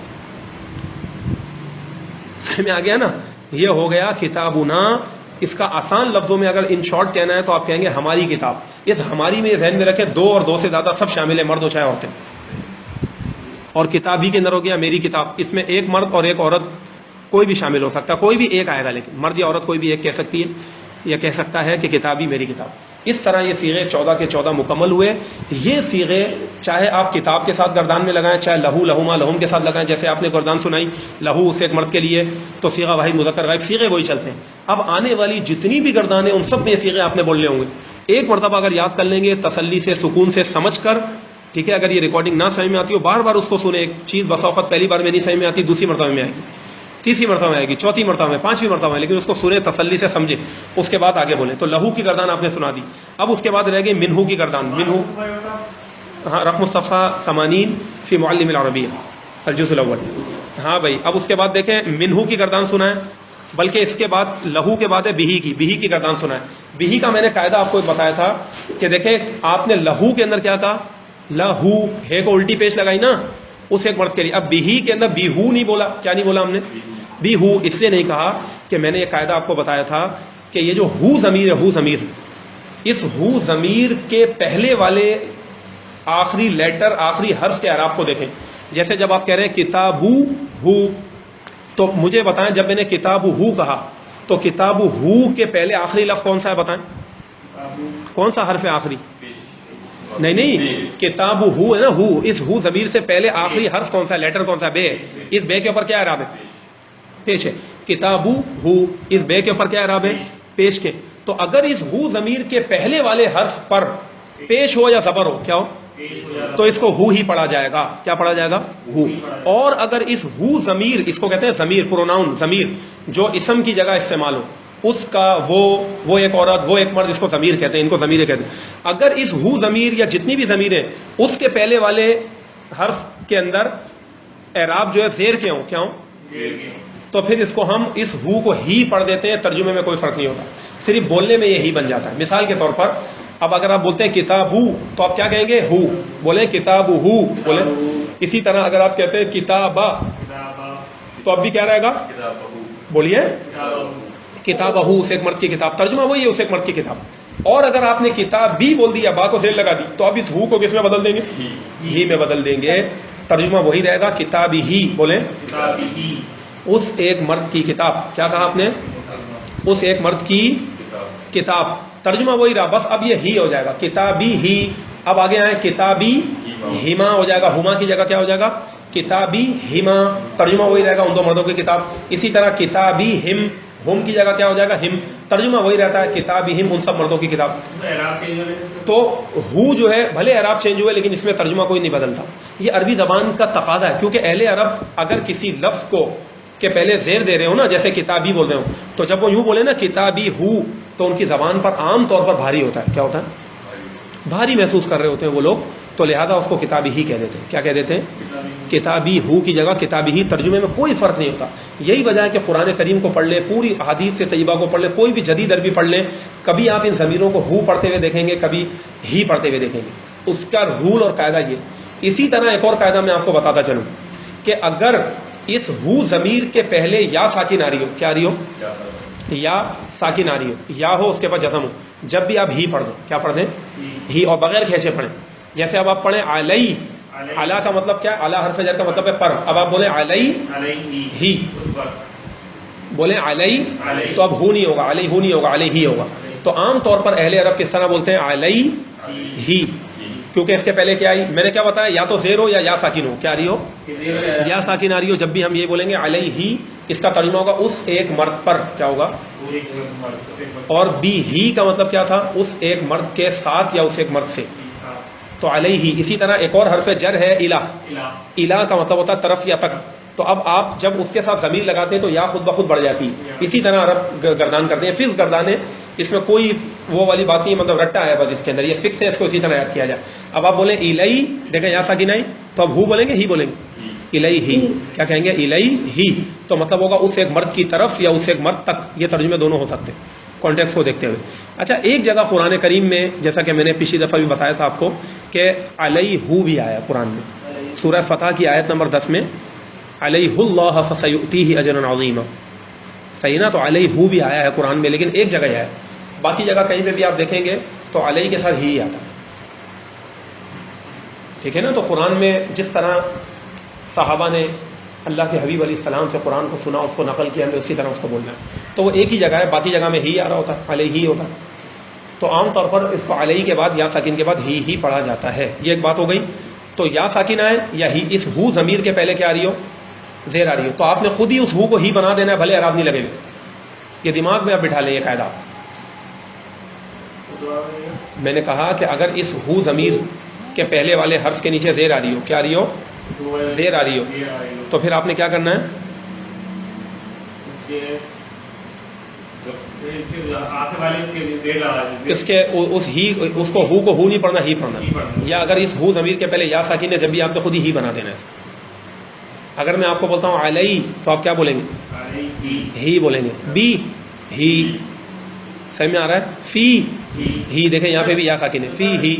سمجھ میں آ گیا نا. یہ ہو گیا کتابونا. اس کا آسان لفظوں میں اگر ان شارٹ کہنا ہے تو آپ کہیں گے ہماری کتاب. اس ہماری میں ذہن میں رکھیں 2 اور 2 سے زیادہ سب شامل ہیں، مرد ہو چاہے عورتیں. اور کتابی کے اندر ہو گیا میری کتاب، اس میں ایک مرد اور ایک عورت کوئی بھی شامل ہو سکتا ہے، کوئی بھی ایک آئے گا، لیکن مرد یا عورت کوئی بھی ایک کہہ سکتی ہے یا کہہ سکتا ہے کہ کتابی میری کتاب. اس طرح یہ صیغے 14 کے 14 مکمل ہوئے. یہ صیغے چاہے آپ کتاب کے ساتھ گردان میں لگائیں، چاہے لہو لہما لہم کے ساتھ لگائیں، جیسے آپ نے گردان سنائی لہو اس ایک مرد کے لیے، تو صیغہ واحد مذکر غائب صیغے وہی چلتے ہیں. اب آنے والی جتنی بھی گردانیں ان سب میں یہ صیغے آپ نے بولنے ہوں گے. ایک مرتبہ اگر یاد کر لیں گے تسلی سے، سکون سے سمجھ کر، ٹھیک ہے. اگر یہ ریکارڈنگ نہ سمجھ میں آتی ہو، بار بار اس کو سنیں. ایک چیز بسا اوقات پہلی بار میں نہیں سمجھ میں آتی، دوسری مرتبہ میں آئے گی، تیسری مرتبہ میں آئے گی، چوتھی مرتبہ میں، 5ویں مرتبہ میں، لیکن اس کو سنیں تسلی سے سمجھے، اس کے بعد آگے بولیں. تو لہو کی گردان آپ نے سنا دی. اب اس کے بعد رہ گئی منہو کی گردان. منہو، ہاں، رقم الصفحہ 80 فی معلم العربیہ الجزء الاول. ہاں بھائی. اب اس کے بعد دیکھیں منہو کی گردان سنا ہے، بلکہ اس کے بعد لہو کے بعد ہے بہی کی گردان سنا ہے. بہی کا میں نے قاعدہ آپ کو بتایا تھا کہ دیکھیں آپ نے لہو کے اندر کیا کہا، لہو ہے کو الٹی پیش لگائی نا، اس ایک مرد کے لیے. اب بیہی کے اندر بیہو نہیں بولا. کیا نہیں بولا ہم نے؟ بیہو. اس لیے نہیں کہا کہ میں نے یہ قاعدہ آپ کو بتایا تھا کہ یہ جو ہو ضمیر ہے، ہو ضمیر، اس ہو ضمیر کے پہلے والے آخری لیٹر، آخری حرف کے اعراب کو دیکھیں. جیسے جب آپ کہہ رہے ہیں کتابو ہو، تو مجھے بتائیں جب میں نے کتاب ہو کہا تو کتاب ہو کے پہلے آخری لفظ کون سا ہے؟ بتائیں کون سا حرف ہے آخری؟ نہیں، کتاب ہو ہے نا، ہو. اس ہو ضمیر سے پہلے آخری حرف کون سا ہے؟ لیٹر کون سا ہے؟ بے. اس بے کے اوپر کیا اعراب ہے؟ پیش ہے. کتاب ہو، اس بے کے اوپر کیا اعراب ہے؟ پیش کے. تو اگر اس ہو ضمیر کے پہلے والے حرف پر پیش ہو یا زبر ہو، کیا ہو؟ تو اس کو ہو ہی پڑھا جائے گا. کیا پڑھا جائے گا؟ ہو. اور اگر اس ہو ضمیر، اس کو کہتے ہیں ضمیر، پروناؤن ضمیر، جو اسم کی جگہ استعمال ہو، اس کا وہ ایک عورت، وہ ایک مرد، اس کو ضمیر کہتے ہیں، ان کو ضمیریں کہتے ہیں. اگر اس ہو ضمیر یا جتنی بھی ضمیریں اس کے پہلے والے حرف کے اندر اعراب جو ہے زیر کے ہوں، کیا ہوں؟ تو پھر اس کو ہم اس ہو کو ہی پڑھ دیتے ہیں. ترجمے میں کوئی فرق نہیں ہوتا، صرف بولنے میں یہی بن جاتا ہے. مثال کے طور پر اب اگر آپ بولتے ہیں کتاب ہو تو آپ کیا کہیں گے؟ ہو. بولیں کتاب ہو بولیں. اسی طرح اگر آپ کہتے ہیں کتابہ تو اب بھی کیا رہے گا؟ بولیے کتاب ہو، اس ایک مرد کی کتاب. ترجمہ وہی ہے، اس ایک مرد کی کتاب. اور اگر آپ نے کتاب بھی بول دیا، با کو زیر لگا دی، تو اب اس ہو کو کس میں بدل دیں گے؟ ہی میں بدل دیں گے. ترجمہ وہی رہے گا کتاب ہی. بولیں اس ایک مرد کی کتاب. کیا کہا آپ نے؟ اس ایک مرد کی کتاب. ترجمہ وہی رہا، بس اب یہ ہی ہو جائے گا، کتابی ہی. اب آگے آئے کتابی ہما ہو جائے گا، ہما کی جگہ کیا ہو جائے گا؟ کتابی ہما. ترجمہ وہی رہے گا ان دو مردوں کی کتاب. اسی طرح کتابی ہم کی جگہ کیا ہو جائے گا؟ ہم. ترجمہ وہی رہتا ہے کتابی ہم، ان سب مردوں کی کتاب. تو ہو جو ہے بھلے اعراب چینج ہوئے لیکن اس میں ترجمہ کوئی نہیں بدلتا. یہ عربی زبان کا تقاضا ہے، کیونکہ اہل عرب اگر کسی لفظ کو کہ پہلے زیر دے رہے ہو نا، جیسے کتابی بول رہے ہو، تو جب وہ یوں بولے نا کتابی ہو، تو ان کی زبان پر عام طور پر بھاری ہوتا ہے. کیا ہوتا ہے؟ بھاری محسوس کر رہے ہوتے ہیں وہ لوگ، تو لہذا اس کو کتابی ہی کہہ دیتے ہیں. کیا کہہ دیتے ہیں؟ کتابی ہو کی جگہ کتابی ہی. ترجمے میں کوئی فرق نہیں ہوتا. یہی وجہ ہے کہ قرآن کریم کو پڑھ لیں، پوری احادیث سے طیبہ کو پڑھ لیں، کوئی بھی جدید عربی پڑھ لیں، کبھی آپ ان ضمیروں کو ہو پڑھتے ہوئے دیکھیں گے، کبھی ہی پڑھتے ہوئے دیکھیں گے. اس کا رول اور قاعدہ یہ. اسی طرح ایک اور قاعدہ میں آپ کو بتاتا چلوں کہ اگر اس ہو ضمیر کے پہلے یا ساکن آ رہی ہو، کیا آ رہی ہو؟ یا ساکن آ رہی ہو، یا ہو اس کے بعد جزم ہو، جب بھی آپ ہی پڑھ دو، کیا پڑھ دیں؟ ہی. اور بغیر کھینچے پڑھیں. جیسے اب آپ پڑھیں علی، اعلیٰ کا مطلب کیا ہے؟ اعلیٰ حرف جر کا مطلب ہے پر. اب آپ بولیں علی ہی، بولیں علی، تو اب ہو نہیں ہوگا، علی ہو نہیں ہوگا، علی ہی ہوگا. تو عام طور پر اہل عرب کس طرح بولتے ہیں؟ علی ہی. کیونکہ اس کے پہلے کیا آئی؟ میں نے کیا بتایا؟ یا تو زیر ہو یا ساکن ہو. کیا آ رہی ہو؟ یا ساکن آ رہی ہو. جب بھی ہم یہ بولیں گے علی ہی، اس کا ترجمہ ہوگا اس ایک مرد پر. کیا ہوگا؟ اور بی ہی کا مطلب کیا تھا؟ اس ایک مرد کے ساتھ یا اس ایک مرد سے. تو علی ہی. اسی طرح ایک اور حرف جر ہے الہ. الہ کا مطلب ہوتا ہے طرف یا تک. تو اب آپ جب اس کے ساتھ ضمیر لگاتے ہیں تو یا خود بخود بڑھ جاتی ہے. اسی طرح عرب گردان کرتے ہیں، فکس گردان ہے، اس میں کوئی وہ والی بات نہیں، مطلب رٹا ہے بس اس کے اندر، یہ فکس ہے، اس کو اسی طرح یاد کیا جائے. اب آپ بولیں الہی، دیکھیں یہاں ساکن آئی، تو اب ہو بولیں گے ہی بولیں گے؟ الہی ہی. کیا کہیں گے؟ الہی ہی. تو مطلب ہوگا اس ایک مرد کی طرف یا اس ایک مرد تک. یہ ترجمے دونوں ہو سکتے ہیں کانٹیکس کو دیکھتے ہوئے. اچھا، ایک جگہ قرآن کریم میں جیسا کہ میں نے پچھلی دفعہ بھی بتایا تھا آپ کو کہ علیہ ہو بھی آیا قرآن میں. سورہ فتح کی آیت نمبر 10 میں علیہ اللہ فسیؤتیہ اجرا عظیما. صحیح نا؟ تو علیہ ہو بھی آیا ہے قرآن میں، لیکن ایک جگہ ہے. باقی جگہ کہیں پہ بھی آپ دیکھیں گے تو علیہ کے ساتھ ہی آتا ہے. ٹھیک ہے نا؟ تو قرآن میں جس طرح صحابہ نے اللہ کے حبیب علیہ السلام سے قرآن کو سنا، اس کو نقل کیا، ہمیں اسی طرح اس کو بولنا ہے. تو وہ ایک ہی جگہ ہے، باقی جگہ میں ہی آ رہا ہوتا ہے، علیہ ہی ہوتا ہے. تو عام طور پر اس کو علیہ کے بعد یا ساکن کے بعد ہی پڑھا جاتا ہے. یہ ایک بات ہو گئی. تو یا ساکن آئے یا ہی، اس ہو ضمیر کے پہلے کیا آ رہی ہو؟ زیر آ رہی ہو. تو آپ نے خود ہی اس ہو کو ہی بنا دینا ہے، بھلے اعراب نہیں لگے. یہ دماغ میں آپ بٹھا لیں یہ قاعدہ. میں نے کہا کہ اگر اس ہو ضمیر کے پہلے والے حرف کے نیچے زیر آ رہی ہو، کیا آ رہی ہو؟ زیر آ رہی ہو. تو پھر آپ نے کیا کرنا ہے؟ اس کے اس کو ہو نہیں پڑھنا، ہی پڑھنا. یا اگر اس ہو ضمیر کے پہلے یا ساکن ہے، جب بھی آپ نے خود ہی بنا دینا ہے. اگر میں آپ کو بولتا ہوں علی، تو آپ کیا بولیں گے؟ ہی بولیں گے. بی ہی. سمجھ میں آ رہا ہے؟ فی ہی. دیکھیں یہاں پہ بھی یا ساکن ہے، فی ہی.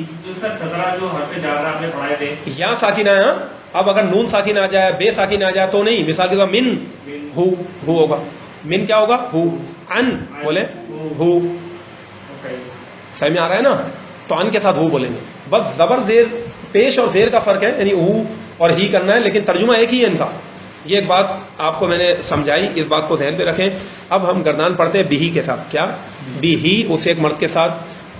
یا ساکن آیا اب اگر نون ساکن آ جائے بے ساکن آ جائے تو نہیں. مثال کے طور پر من ہو ہوگا. من کیا ہوگا؟ ہو. ان بولے ہو. سمجھ میں آ رہا ہے نا؟ تو ان کے ساتھ ہو بولیں گے. بس زبر زیر پیش اور زیر کا فرق ہے, یعنی ہو اور ہی کرنا ہے, لیکن ترجمہ ایک ہی ہے ان کا. یہ ایک بات آپ کو میں نے سمجھائی, اس بات کو ذہن پہ رکھیں. اب ہم گردان پڑھتے ہیں بیہی کے ساتھ. کیا؟ بیہی اس ایک مرد کے ساتھ,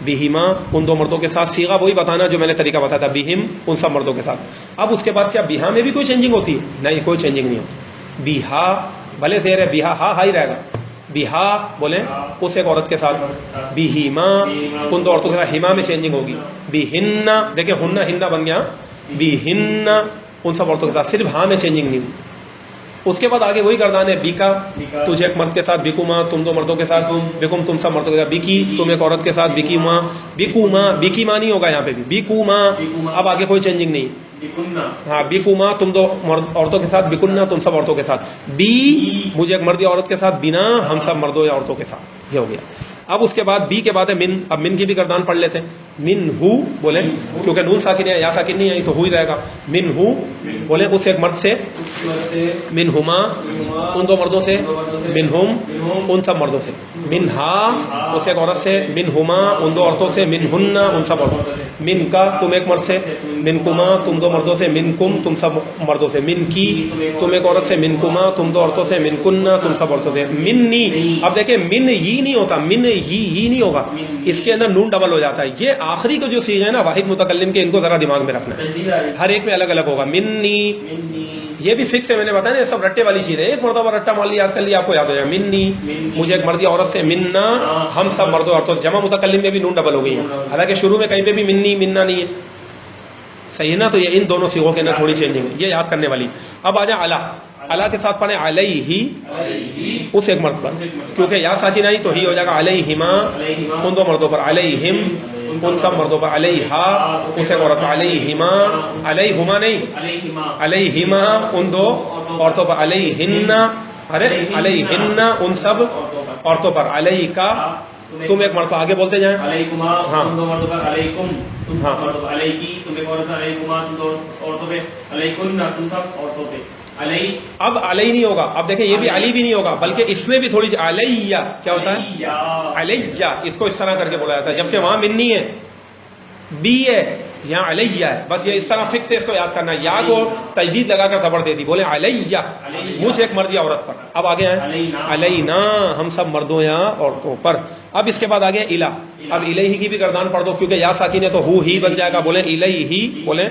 بیہیما ان دو مردوں کے ساتھ. سیغہ وہی بتانا جو میں نے طریقہ بتایا تھا, بیہم ان سب مردوں کے ساتھ. اب اس کے بعد کیا بیہا میں بھی کوئی چینجنگ ہوتی ہے؟ نہیں, کوئی چینجنگ نہیں ہوتی. بیہا بھلے زیر ہے, بیہا ہا ہی رہے گا. بیہا بولیں اس ایک عورت کے ساتھ. بیہیما ان دو عورتوں کے ساتھ, ہیما میں چینجنگ ہوگی. بیہن دیکھیں ہننا ہننا بن گیا. بیہن ان سب عورتوں کے ساتھ, صرف ہاں میں چینجنگ نہیں ہوئی. اس کے بعد آگے وہی گردان ہے. بیکا تجھے ایک مرد کے ساتھ, بیکوما تم دو مردوں کے ساتھ, بیکم تم سب مردوں کے ساتھ, بیکی تم ایک عورت کے ساتھ, بیکیما بیکوما بیکیما نہیں ہوگا یہاں پہ بھی, بیکوما. اب آگے کوئی چینجنگ نہیں. ہاں بیکوما تم دو عورتوں کے ساتھ, بیکننا تم سب عورتوں کے ساتھ, بی مجھے ایک مرد یا عورت کے ساتھ, بنا ہم سب مردوں یا عورتوں کے ساتھ. یہ ہو گیا. اب اس کے بعد بی کے بعد ہے من. اب من کی بھی گردان پڑھ لیتے ہیں. من ہو بولیں, کیونکہ نون ساکن ہے یا ساکن نہیں ہے تو ہو ہی رہے گا. من ہو بولیں اس ایک مرد سے, من ہما ان دو مردوں سے, من ہم ان سب مردوں سے, من ہا اس ایک عورت سے, من ہما ان دو عورتوں سے, من ہننا ان سب عورتوں سے, من کا تم ایک مرد سے, من کما تم دو مردوں سے, من کم تم سب مردوں سے, من کی تم ایک عورت سے, من کما تم دو عورتوں سے, من کننا تم سب عورتوں سے, من نی. اب دیکھیں من ہی نہیں ہوتا, من ہی نہیں ہوگا, اس کے اندر نون ڈبل ہو جاتا ہے. یہ آخری کو جو صیغے ہیں نا واحد متکلم کے, ان کو ذرا دماغ میں رکھنا ہے, ہر ایک میں الگ الگ ہوگا. منی یہ بھی فکس ہے, میں نے بتایا نا یہ سب رٹے والی چیز ہے. ایک مرتبہ رٹا مان لیا, یاد کر لیا, آپ کو یاد ہو جائے. منی مجھے ایک مرد یا عورت سے, مننا ہم سب مردوں عورتوں سے. جمع متکلم میں بھی نون ڈبل ہو گئی ہے, حالانکہ شروع میں کہیں پہ بھی منی مننا نہیں ہے. صحیح ہے نا؟ تو یہ ان دونوں صیغوں کے اندر تھوڑی چینجنگ ہے, یہ یاد کرنے والی. اب آ جائیں الا. الا کے ساتھ پڑھیں علیہ اس ایک مرد پر, کیونکہ یا ساکن آئی تو ہی ہو جائے گا. علیہما ان دو مردوں پر, علیہم ان سب مردوں پر, علیہا اس ایک عورت پر, علیہما علیہما نہیں علیہما ان دو عورتوں پر, علیہن ارے علیہن ان سب عورتوں پر, علیکا تم ایک مرد پر. آگے بولتے جائیں. ہاں اب علی نہیں ہوگا. اب دیکھیں یہ بھی علی بھی نہیں ہوگا, بلکہ اس میں بھی تھوڑی سی علیہ کیا ہوتا ہے, علیہ, اس کو اس طرح کر کے بولا جاتا ہے, جبکہ وہاں منی ہے, بی ہے, یہاں علیہ ہے. بس یہ اس طرح فکس ہے, اس کو یاد کرنا. یا کو تجدید لگا کر زبر دے دی, بولے علیہ مجھ ایک مرد یا عورت پر. اب آگے ہیں علینا ہم سب مردوں یا عورتوں پر. اب اس کے بعد آگے الا. اب الہی کی بھی گردان پڑھ دو, کیونکہ یا ساکن ہے تو ہو ہی بن جائے گا. بولیں الہی, بولیں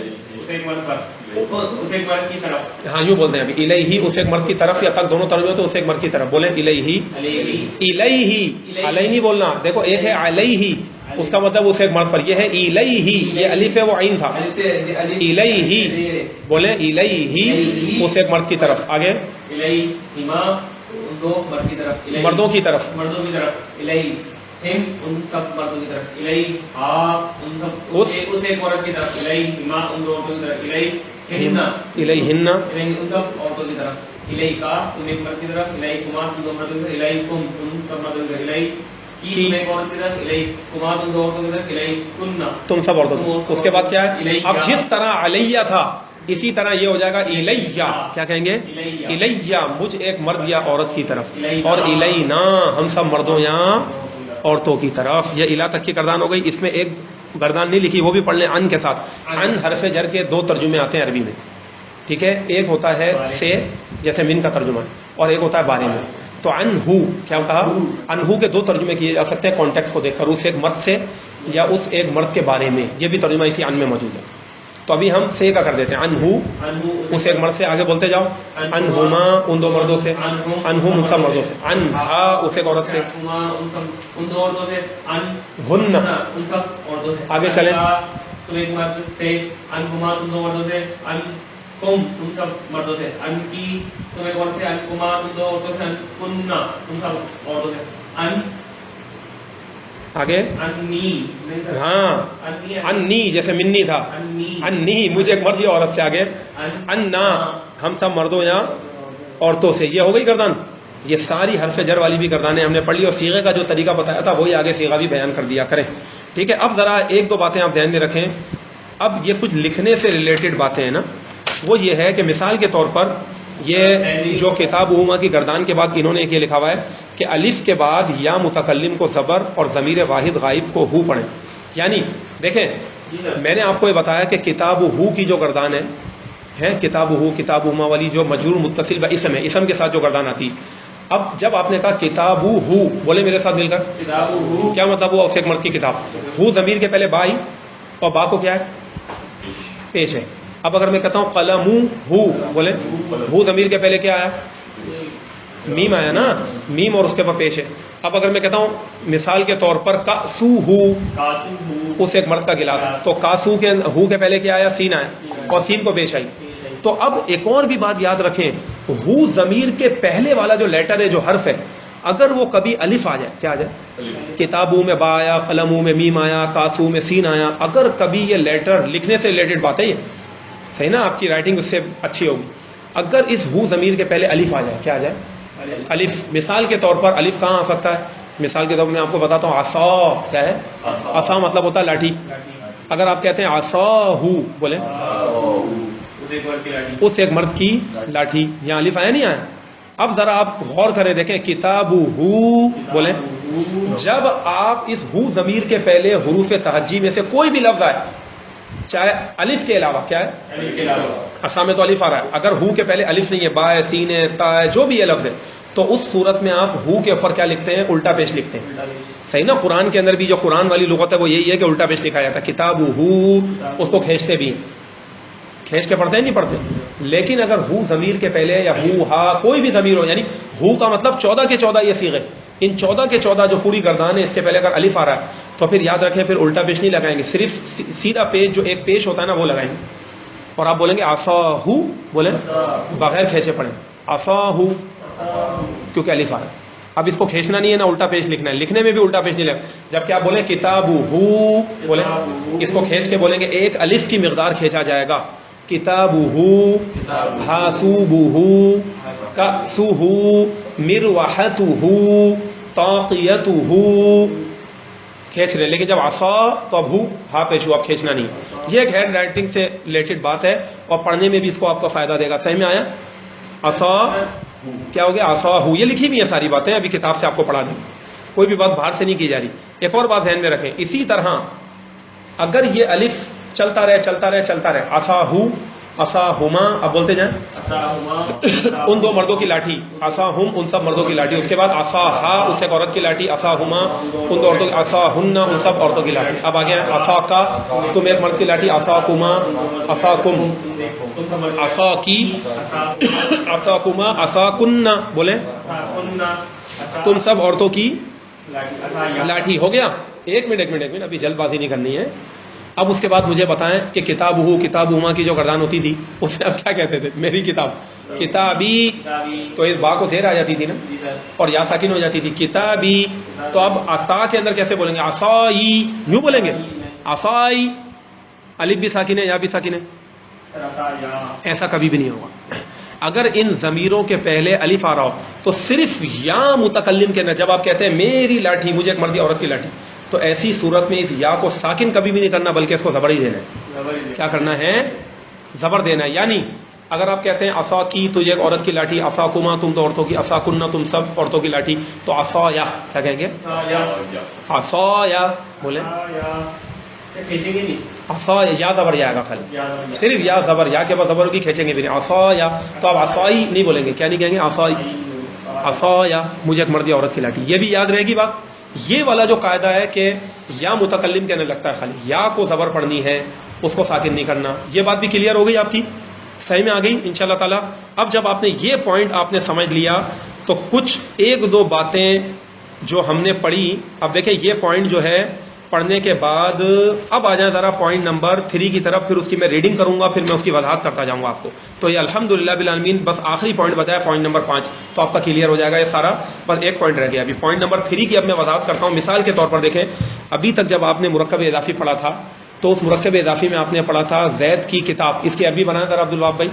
ہاں یوں بولتے ہیں ابھی, الہی اس ایک مرد کی طرف, یا تک دونوں ترجمے تو اس ایک مرد کی طرف. بولیں الہی, الہی علیہ نہیں بولنا. دیکھو ایک ہے علیہ, اس کا مطلب اس ایک مرد پر, یہ ہے الہی, یہ الف ہے وہ عین تھا. الہی بولیں الہی اس ایک مرد کی طرف. آگے مردوں کی طرف, ان سب مردوں کی طرف, ان سب اس ایک عورت کی طرف, ان دو عورتوں کی طرف, الیہن ان سب عورتوں کی طرف, کا تم ایک مرد کی طرف, کما تم دو مردوں کی طرف, کم تم سب مردوں کی طرف, کی تم ایک عورت کی طرف, کما تم دو عورتوں کی طرف, کننا تم سب عورتوں. اس کے بعد کیا ہے, اب جس طرح علیہ تھا اسی طرح یہ ہو جائے گا الیہ. کیا کہیں گے, الیہ مجھ ایک مرد یا عورت کی طرف, اور الینا ہم سب مردوں یا عورتوں کی طرف. یہ الا تک کی گردان ہو گئی. اس میں ایک گردان نہیں لکھی, وہ بھی پڑھ لیں ان کے ساتھ. ان حرف جر کے دو ترجمے آتے ہیں عربی میں, ٹھیک ہے. ایک ہوتا ہے سے, جیسے من کا ترجمہ, اور ایک ہوتا ہے بارے میں. تو انہو کیا کہا, انہو کے دو ترجمے کیے جا سکتے ہیں کانٹیکس کو دیکھ کر, اس ایک مرد سے یا اس ایک مرد کے بارے میں. یہ بھی ترجمہ اسی ان میں موجود ہے. تو ابھی ہم سے کا کر دیتے ہیں, انہو اس ایک مرد سے. آگے بولتے جاؤ, انہما ان دو مردوں سے, انہم ان سب مردوں سے, انہا اس ایک عورت سے, ان دو عورتوں سے, ہن ان سب عورتوں سے. آگے چلیں, تم ایک مرد سے, انہما تم دو مردوں سے, تم ان سب مردوں سے, ان کی تم ایک عورت سے, انکما تم دو عورتوں سے, کننا تم سب عورتوں سے, ان آگے انی, ہاں انی جیسے منی تھا, انی مجھے ایک مرد یا عورت سے. آگے انا ہم سب مردوں یا عورتوں سے. یہ ہو گئی گردان. یہ ساری حرف جر والی بھی گردانیں ہم نے پڑھ لی, اور صیغے کا جو طریقہ بتایا تھا وہی آگے صیغہ بھی بیان کر دیا کریں, ٹھیک ہے. اب ذرا ایک دو باتیں آپ ذہن میں رکھیں. اب یہ کچھ لکھنے سے ریلیٹڈ باتیں ہیں نا, وہ یہ ہے کہ مثال کے طور پر یہ جو کتاب ہما کی گردان کے بعد انہوں نے یہ لکھا ہوا ہے کہ الف کے بعد یا متکلم کو زبر اور ضمیر واحد غائب کو ہو پڑھیں. یعنی دیکھیں میں نے آپ کو یہ بتایا کہ کتاب ہو کی جو گردان ہے کتاب ہو کتاب ہما والی جو مجرور متصل با اسم ہے, اسم کے ساتھ جو گردان آتی. اب جب آپ نے کہا کتاب ہو, بولے میرے ساتھ مل کر کتابہ کیا مطلب ہوا؟ اس ایک مرد کی کتاب. ہو ضمیر کے پہلے با آئی اور با کو کیا ہے؟ پیش ہے. اب اگر میں کہتا ہوں قلم ہو, بولے ہو ضمیر کے پہلے کیا آیا؟ میم آیا نا, میم اور اس کے بعد پیش ہے. اب اگر میں کہتا ہوں مثال کے طور پر کاسو ہو, اس ایک مرد کا گلاس, تو کاسو کے ہو کے پہلے کیا آیا؟ سین آیا اور سین کو پیش آئی. تو اب ایک اور بھی بات یاد رکھیں, ہو ضمیر کے پہلے والا جو لیٹر ہے, جو حرف ہے, اگر وہ کبھی الف آ جائے, کیا آ جائے؟ کتابوں میں با آیا, قلموں میں میم آیا, کاسو میں سین آیا, اگر کبھی یہ لیٹر لکھنے سے ریلیٹڈ بات ہے یہ صحیح نا, آپ کی رائٹنگ اس سے اچھی ہوگی. اگر اس ہو ضمیر کے پہلے الف آ جائے, کیا آ جائے؟ الف. مثال کے طور پر الف کہاں آ سکتا ہے؟ مثال کے طور پر میں آپ کو بتاتا ہوں, عصا کیا ہے؟ عصا مطلب ہوتا ہے لاٹھی. اگر آپ کہتے ہیں عصا ہو, بولیں اس ایک مرد کی لاٹھی, یہاں الف آیا نہیں آیا؟ اب ذرا آپ غور کریں, دیکھیں کتاب ہو, بولیں جب آپ اس ہو ضمیر کے پہلے حروف تہجی میں سے کوئی بھی لفظ آئے, چاہے الف کے علاوہ, کیا ہے؟ عصا میں تو الف آ رہا ہے, اگر ہو کے پہلے الف نہیں ہے, با ہے, سین ہے, تا ہے, جو بھی یہ لفظ ہے, تو اس صورت میں آپ ہو کے اوپر کیا لکھتے ہیں؟ الٹا پیش لکھتے ہیں. صحیح نا. قرآن کے اندر بھی جو قرآن والی لغت ہے وہ یہی ہے کہ الٹا پیش لکھا جاتا ہے. کتاب ہو اس کو کھینچتے بھی ہیں, کھینچ کے پڑھتے ہیں نہیں پڑھتے. لیکن اگر ہو ضمیر کے پہلے یا ہو ہا کوئی بھی ضمیر ہو, یعنی ہو کا مطلب 14 کے 14 یہ صیغے, ان 14 کے 14 جو پوری گردان ہے اس کے پہلے اگر الف آ رہا ہے تو پھر یاد رکھیں پھر الٹا پیش نہیں لگائیں گے, صرف سیدھا پیش جو ایک پیش ہوتا ہے نا وہ لگائیں گے. اور آپ بولیں گے عصا ہو, بولیں بغیر کھینچے پڑھیں عصا ہو, کیونکہ الف آ رہا ہے. اب اس کو کھینچنا نہیں ہے نا, الٹا پیش لکھنا ہے. لکھنے میں بھی الٹا پیش نہیں لگا. جبکہ آپ بولیں کتاب ہو, بولیں اس کو کھینچ کے بولیں گے ایک الف کی مقدار کھینچا جائے گا. کتاب ہو, حاسوب ہو, کاسو ہو, مروحت ہو, طاقیت ہو, کھینچ رہے. لیکن جب عصا تو اب ہو ہا پیش ہو, اب کھینچنا نہیں. یہ ایک ہینڈ رائٹنگ سے ریلیٹڈ بات ہے اور پڑھنے میں بھی اس کو آپ کو فائدہ دے گا. صحیح میں آیا؟ عصا کیا ہو گیا؟ عصا ہو. یہ لکھی ہوئی ہیں ساری باتیں, ابھی کتاب سے آپ کو پڑھا دیں, کوئی بھی بات باہر سے نہیں کی جا رہی. ایک اور بات ذہن میں رکھیں, اسی طرح اگر یہ الف چلتا رہے چلتا رہے چلتا رہے, عصا ہو, عصا ہما, اب بولتے جائیں ان دو مردوں کی لاٹھی, عصا ہم ان سب مردوں کی لاٹھی. اس کے بعد عصا ہا اس ایک عورت کی لاٹھی, عصا ہما ان دو عورتوں کی, عصا ہن ان سب عورتوں کی لاٹھی. اب آگے عصا کا تم ایک مرد کی لاٹھی, عصا کما, عصا کم, عصا کی, عصا کما, عصا کننا, بولیں تم سب عورتوں کی لاٹھی. ہو گیا؟ ایک منٹ ابھی جلد بازی نہیں کرنی ہے. اب اس کے بعد مجھے بتائیں کہ کتاب ہو کتاب ہما کی جو گردان ہوتی تھی اس میں اب کیا کہتے تھے؟ میری کتاب, کتابی, تو اس با کو زیر آ جاتی تھی نا اور یا ساکن ہو جاتی تھی, کتابی. تو اب عصا کے اندر کیسے بولیں گے؟ عصائی, یوں بولیں گے عصائی, الف بھی ساکن ہے یا بھی ساکن ہے؟ ایسا کبھی بھی نہیں ہوگا. اگر ان ضمیروں کے پہلے الف آ رہا ہو تو صرف یا متکلم کے اندر, جب آپ کہتے ہیں میری لاٹھی, مجھے ایک مردی عورت کی لاٹھی, تو ایسی صورت میں اس یا کو ساکن کبھی بھی نہیں کرنا بلکہ اس کو زبر ہی دینا ہے. کیا کرنا ہے؟ زبر دینا ہے. یعنی اگر آپ کہتے ہیں عصا کی تجھے ایک عورت کی لاٹھی, عصا کما تم دو عورتوں کی, عصا کننا تم سب عورتوں کی لاٹھی, تو عصا یا کیا کہیں گے؟ عصا یا, بولیں عصا یا زبر یا گا خالی, صرف یا زبر, یا کے بعد زبر کی کھینچیں گے بھی نہیں. عصا یا, تو آپ عصائی نہیں بولیں گے. کیا نہیں کہیں گے؟ عصائی, عصا یا مجھے ایک مردی عورت کی لاٹھی. یہ بھی یاد رہے گی بات. یہ والا جو قاعدہ ہے کہ یا متکلم کہنے لگتا ہے خالی, یا کو زبر پڑھنی ہے, اس کو ساکن نہیں کرنا. یہ بات بھی کلیئر ہو گئی آپ کی, صحیح میں آ گئی انشاءاللہ تعالی. اب جب آپ نے یہ پوائنٹ آپ نے سمجھ لیا تو کچھ ایک دو باتیں جو ہم نے پڑھی, اب دیکھیں یہ پوائنٹ جو ہے پڑھنے کے بعد اب آ جائیں ذرا پوائنٹ نمبر 3 کی طرف, پھر اس کی میں ریڈنگ کروں گا, پھر میں اس کی وضاحت کرتا جاؤں گا آپ کو. تو یہ الحمدللہ بالعالمین بس آخری پوائنٹ بتایا, پوائنٹ نمبر 5, تو آپ کا کلیئر ہو جائے گا یہ سارا. بس ایک پوائنٹ رہ گیا ابھی, پوائنٹ نمبر 3 کی اب میں وضاحت کرتا ہوں. مثال کے طور پر دیکھیں, ابھی تک جب آپ نے مرکب اضافی پڑھا تھا تو اس مرکب اضافی میں آپ نے پڑھا تھا زید کی کتاب, اس کی عربی بنایا تھا عبدالوہاب بھائی,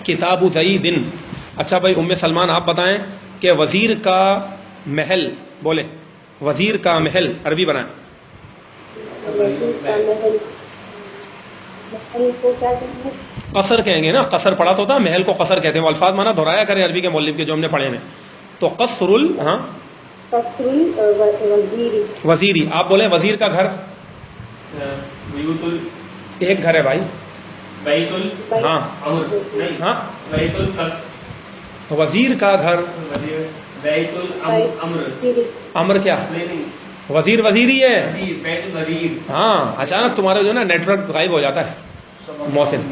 کتاب زیدن. اچھا بھائی ام سلمان آپ بتائیں کہ وزیر کا محل, بولیں وزیر کا محل عربی بنائیں. محل کو کیا کہیں گے؟ قصر کہیں گے نا, قصر پڑھا تو تھا, محل کو قصر کہتے ہیں. وہ الفاظ مانا دہرایا کریں عربی کے مؤلف کے جو ہم نے پڑھے ہیں. تو قصر ہاں قصر الوزیری. وزیری, آپ بولیں وزیر کا گھر, بیت ال ایک گھر ہے بھائی. بیت ال ہاں امر نہیں ہاں, بیت القص تو وزیر کا گھر, بیت الامر امر کیا, نہیں وزیر وزیری ہے. وزیر بیت الوزیر. ہاں اچانک تمہارا جو ہے نا نیٹ ورک غائب ہو جاتا ہے. محسن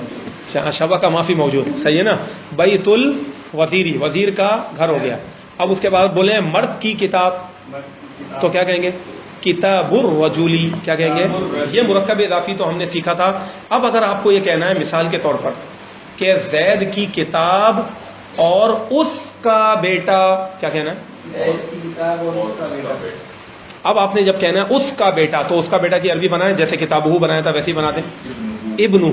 شبہ کا معافی موجود, صحیح ہے نا. بیت الوزیری, وزیر کا گھر ہو گیا. اب اس کے بعد بولیں مرد کی کتاب, تو کیا کہیں گے؟ کتاب الرجولی. کیا کہیں گے؟ یہ مرکب اضافی تو ہم نے سیکھا تھا. اب اگر آپ کو یہ کہنا ہے مثال کے طور پر کہ زید کی کتاب اور اس کا بیٹا, کیا کہنا ہے؟ اب آپ نے جب کہنا ہے اس کا بیٹا, تو اس کا بیٹا کی عربی بنائیں, جیسے کتابہ بنایا تھا ویسے ہی بنا دیں, ابنہ.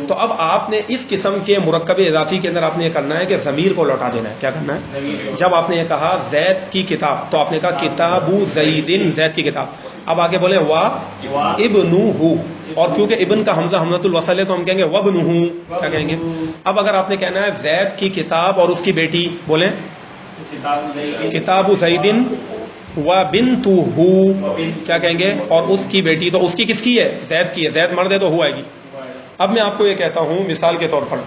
تو اب آپ نے اس قسم کے مرکب اضافی کے اندر آپ نے یہ کرنا ہے کہ ضمیر کو لوٹا دینا ہے. کیا کرنا ہے؟ جب آپ نے یہ کہا زید کی کتاب, تو آپ نے کہا کتاب زیدن, زید کی کتاب. اب آگے بولے وا ابنہ, اور کیونکہ ابن کا حمزہ حمزۃ الوصل ہے تو ہم کہیں گے وابنہ. کیا کہیں گے؟ اب اگر آپ نے کہنا ہے زید کی کتاب اور اس کی بیٹی, بولیں کتاب زیدن و بنتہ. کیا کہیں گے؟ اور اس کی بیٹی, تو اس کی کس کی ہے؟ زید کی ہے. زید مرد ہے تو ہو آئے گی. اب میں آپ کو یہ کہتا ہوں مثال کے طور پر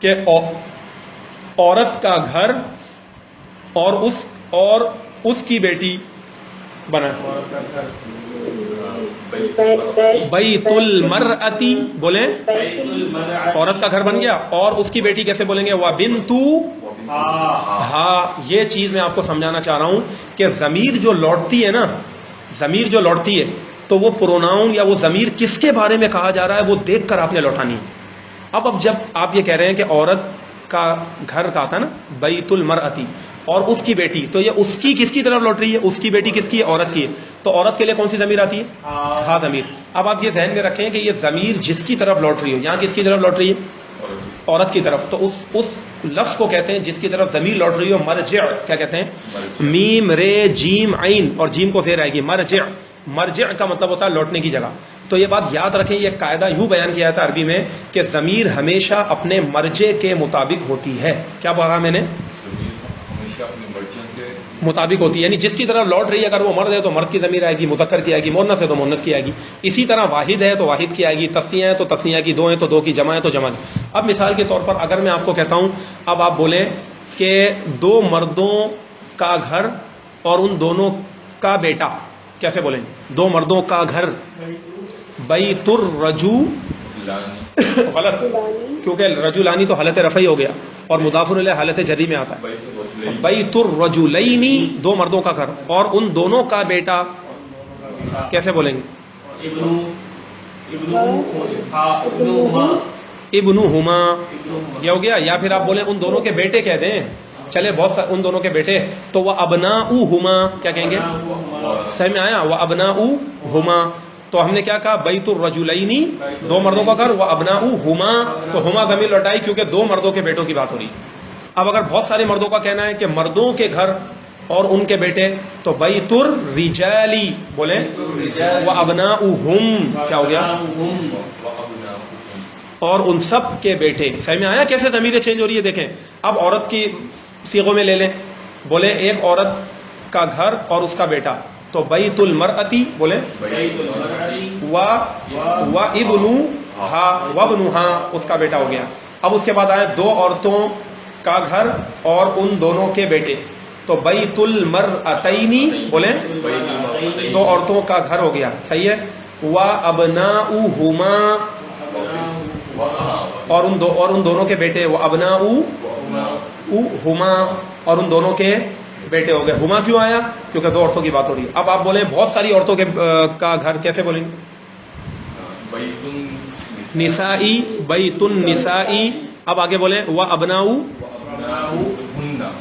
کہ عورت کا گھر اور اس کی بیٹی بنا, بیت المرأتی. بولیں عورت کا گھر بن گیا, اور اس کی بیٹی کیسے بولیں گے؟ وبنتو. ہاں, یہ چیز میں آپ کو سمجھانا چاہ رہا ہوں کہ ضمیر جو لوٹتی ہے نا, ضمیر جو لوٹتی ہے, تو وہ پروناؤن یا وہ ضمیر کس کے بارے میں کہا جا رہا ہے وہ دیکھ کر آپ نے لوٹانی ہے. اب جب آپ یہ کہہ رہے ہیں کہ عورت کا گھر کا تھا نا بیت المرأتی, اور اس کی بیٹی, تو یہ اس کی کس کی طرف لوٹ رہی ہے؟ اس کی بیٹی کس کی ہے؟ عورت کی ہے. تو عورت کے لیے کون سی ضمیر آتی ہے؟ ہاں ضمیر. اب آپ یہ ذہن میں رکھیں کہ یہ ضمیر جس کی طرف لوٹ رہی ہو, یہاں کس کی طرف لوٹ رہی ہے؟ عورت کی طرف. تو اس لفظ کو کہتے ہیں جس کی طرف ضمیر لوٹ رہی ہو مرجع. کیا کہتے ہیں؟ میم رے جیم عین, اور جیم کو زیر آئے گی, مرجع. مرجع کا مطلب ہوتا ہے لوٹنے کی جگہ. تو یہ بات یاد رکھیں, یہ قاعدہ یوں بیان کیا جاتا ہے عربی میں کہ ضمیر ہمیشہ اپنے مرجع کے مطابق ہوتی ہے. کیا پڑھا میں نے؟ مطابق ہوتی ہے, یعنی جس کی طرف لوٹ رہی ہے اگر وہ مرد ہے تو مرد کی ضمیر آئے گی, مذکر کی آئے گی, مؤنث ہے تو مؤنث کی آئے گی. اسی طرح واحد ہے تو واحد کی آئے گی, تسنیہ ہے تو تسنیہ کی, دو ہیں تو دو کی, جمع ہے تو جمع کی. اب مثال کے طور پر اگر میں آپ کو کہتا ہوں, اب آپ بولیں کہ دو مردوں کا گھر اور ان دونوں کا بیٹا, کیسے بولیں؟ دو مردوں کا گھر, بیت الرجو. غلط, کیونکہ رجولانی تو حالت رفعی ہو گیا اور مضاف الیہ حالت جری میں آتا ہے. بیت الرجلینی, دو مردوں کا گھر اور ان دونوں کا بیٹا, کیسے بولیں گے؟ ابنہما. یہ ہو گیا. یا پھر آپ بولیں ان دونوں کے بیٹے کہہ دیں, چلے بہت سارے ان دونوں کے بیٹے, تو وہ ابناؤہما. کیا کہیں گے؟ سمجھ میں آیا؟ وہ ابناؤہما. تو ہم نے کیا کہا؟ بیت الرجلینی, دو مردوں کا گھر, وہ ابناؤہما, تو ہما ضمیر لوٹائی کیونکہ دو مردوں کے بیٹوں کی بات ہو رہی. اب اگر بہت سارے مردوں کا کہنا ہے کہ مردوں کے گھر اور ان کے بیٹے, تو بیت الرجالی. بولیں وہ ابناؤہم. کیا ہو گیا؟ اور ان سب کے بیٹے. سمجھ میں آیا کیسے ضمیریں چینج ہو رہی ہے؟ دیکھیں اب عورت کی صیغوں میں لے لیں, بولیں ایک عورت کا گھر اور اس کا بیٹا, تو بیت المرأتی. بولیں و ابنہا, وابنہا, اس کا بیٹا ہو گیا. اب اس کے بعد آئے دو عورتوں کا گھر اور ان دونوں کے بیٹے, تو بیت المرأتینی. بولیں دو عورتوں کا گھر ہو گیا, صحیح ہے. و ابناؤہما, اور ان دونوں کے بیٹے, وہ ابناؤہما, اور ان دونوں کے بیٹے ہو گئے. ہما کیوں آیا؟ کیونکہ دو عورتوں کی بات ہو رہی ہے. اب آپ بولیں بہت ساری عورتوں کا گھر, کیسے بولیں گے؟ نسائی, بیت النسائی. اب آگے بولیں و ابناؤ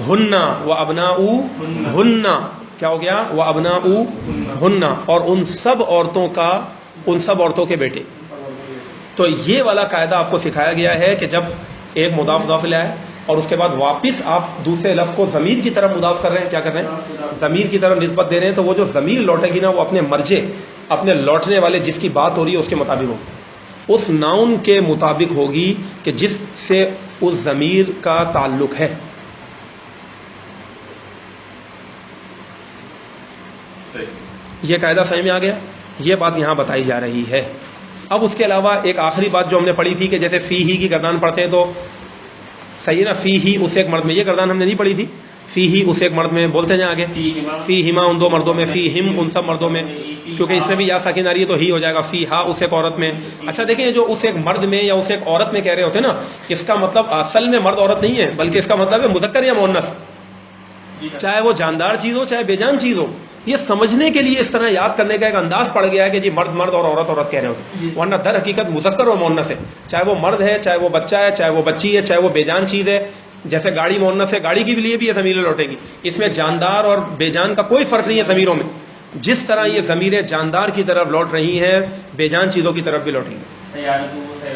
ہننا, و ابناؤ ہننا. کیا ہو گیا؟ و ابناؤ ہننا, اور ان سب عورتوں کے بیٹے. تو یہ والا قاعدہ آپ کو سکھایا گیا ہے کہ جب ایک مضاف مضاف الیہ ہے اور اس کے بعد واپس آپ دوسرے لفظ کو ضمیر کی طرف مضاف کر رہے ہیں, کیا کر رہے ہیں؟ ضمیر کی طرف نسبت دے رہے ہیں, تو وہ جو ضمیر لوٹے گی نا وہ اپنے مرجع, اپنے لوٹنے والے جس کی بات ہو رہی ہے اس کے مطابق ہوگی. اس ناؤن کے مطابق ہوگی کہ جس سے اس ضمیر کا تعلق ہے. یہ قاعدہ سمجھ میں آ گیا؟ یہ بات یہاں بتائی جا رہی ہے. اب اس کے علاوہ ایک آخری بات جو ہم نے پڑھی تھی کہ جیسے فی ہی کی گردان پڑھتے ہیں تو صحیح ہے نا، فی ہی اس ایک مرد میں، یہ گردان ہم نے نہیں پڑھی تھی، فی ہی اس ایک مرد میں، بولتے جائیں آگے، فی ہما ان دو مردوں میں، فی ہم ان سب مردوں میں، کیونکہ اس میں بھی یا ساکن آ رہی ہے تو ہی ہو جائے گا، فی ہا اس ایک عورت میں. اچھا دیکھیں جو اس ایک مرد میں یا اس ایک عورت میں کہہ رہے ہوتے ہیں نا، اس کا مطلب اصل میں مرد عورت نہیں ہے، بلکہ اس کا مطلب ہے مذکر یا مؤنث، چاہے وہ جاندار چیز ہو چاہے بے جان چیز ہو. یہ سمجھنے کے لیے اس طرح یاد کرنے کا ایک انداز پڑ گیا ہے کہ جی مرد مرد اور عورت عورت کہہ رہے ہوتے، ورنہ در حقیقت مذکر اور مؤنث ہے، چاہے وہ مرد ہے چاہے وہ بچہ ہے چاہے وہ بچی ہے چاہے وہ بے جان چیز ہے. جیسے گاڑی مؤنث ہے، گاڑی کی بھی لیے بھی یہ ضمیریں لوٹے گی، اس میں جاندار اور بے جان کا کوئی فرق نہیں ہے ضمیروں میں. جس طرح یہ ضمیریں جاندار کی طرف لوٹ رہی ہیں بے جان چیزوں کی طرف بھی لوٹیں گی.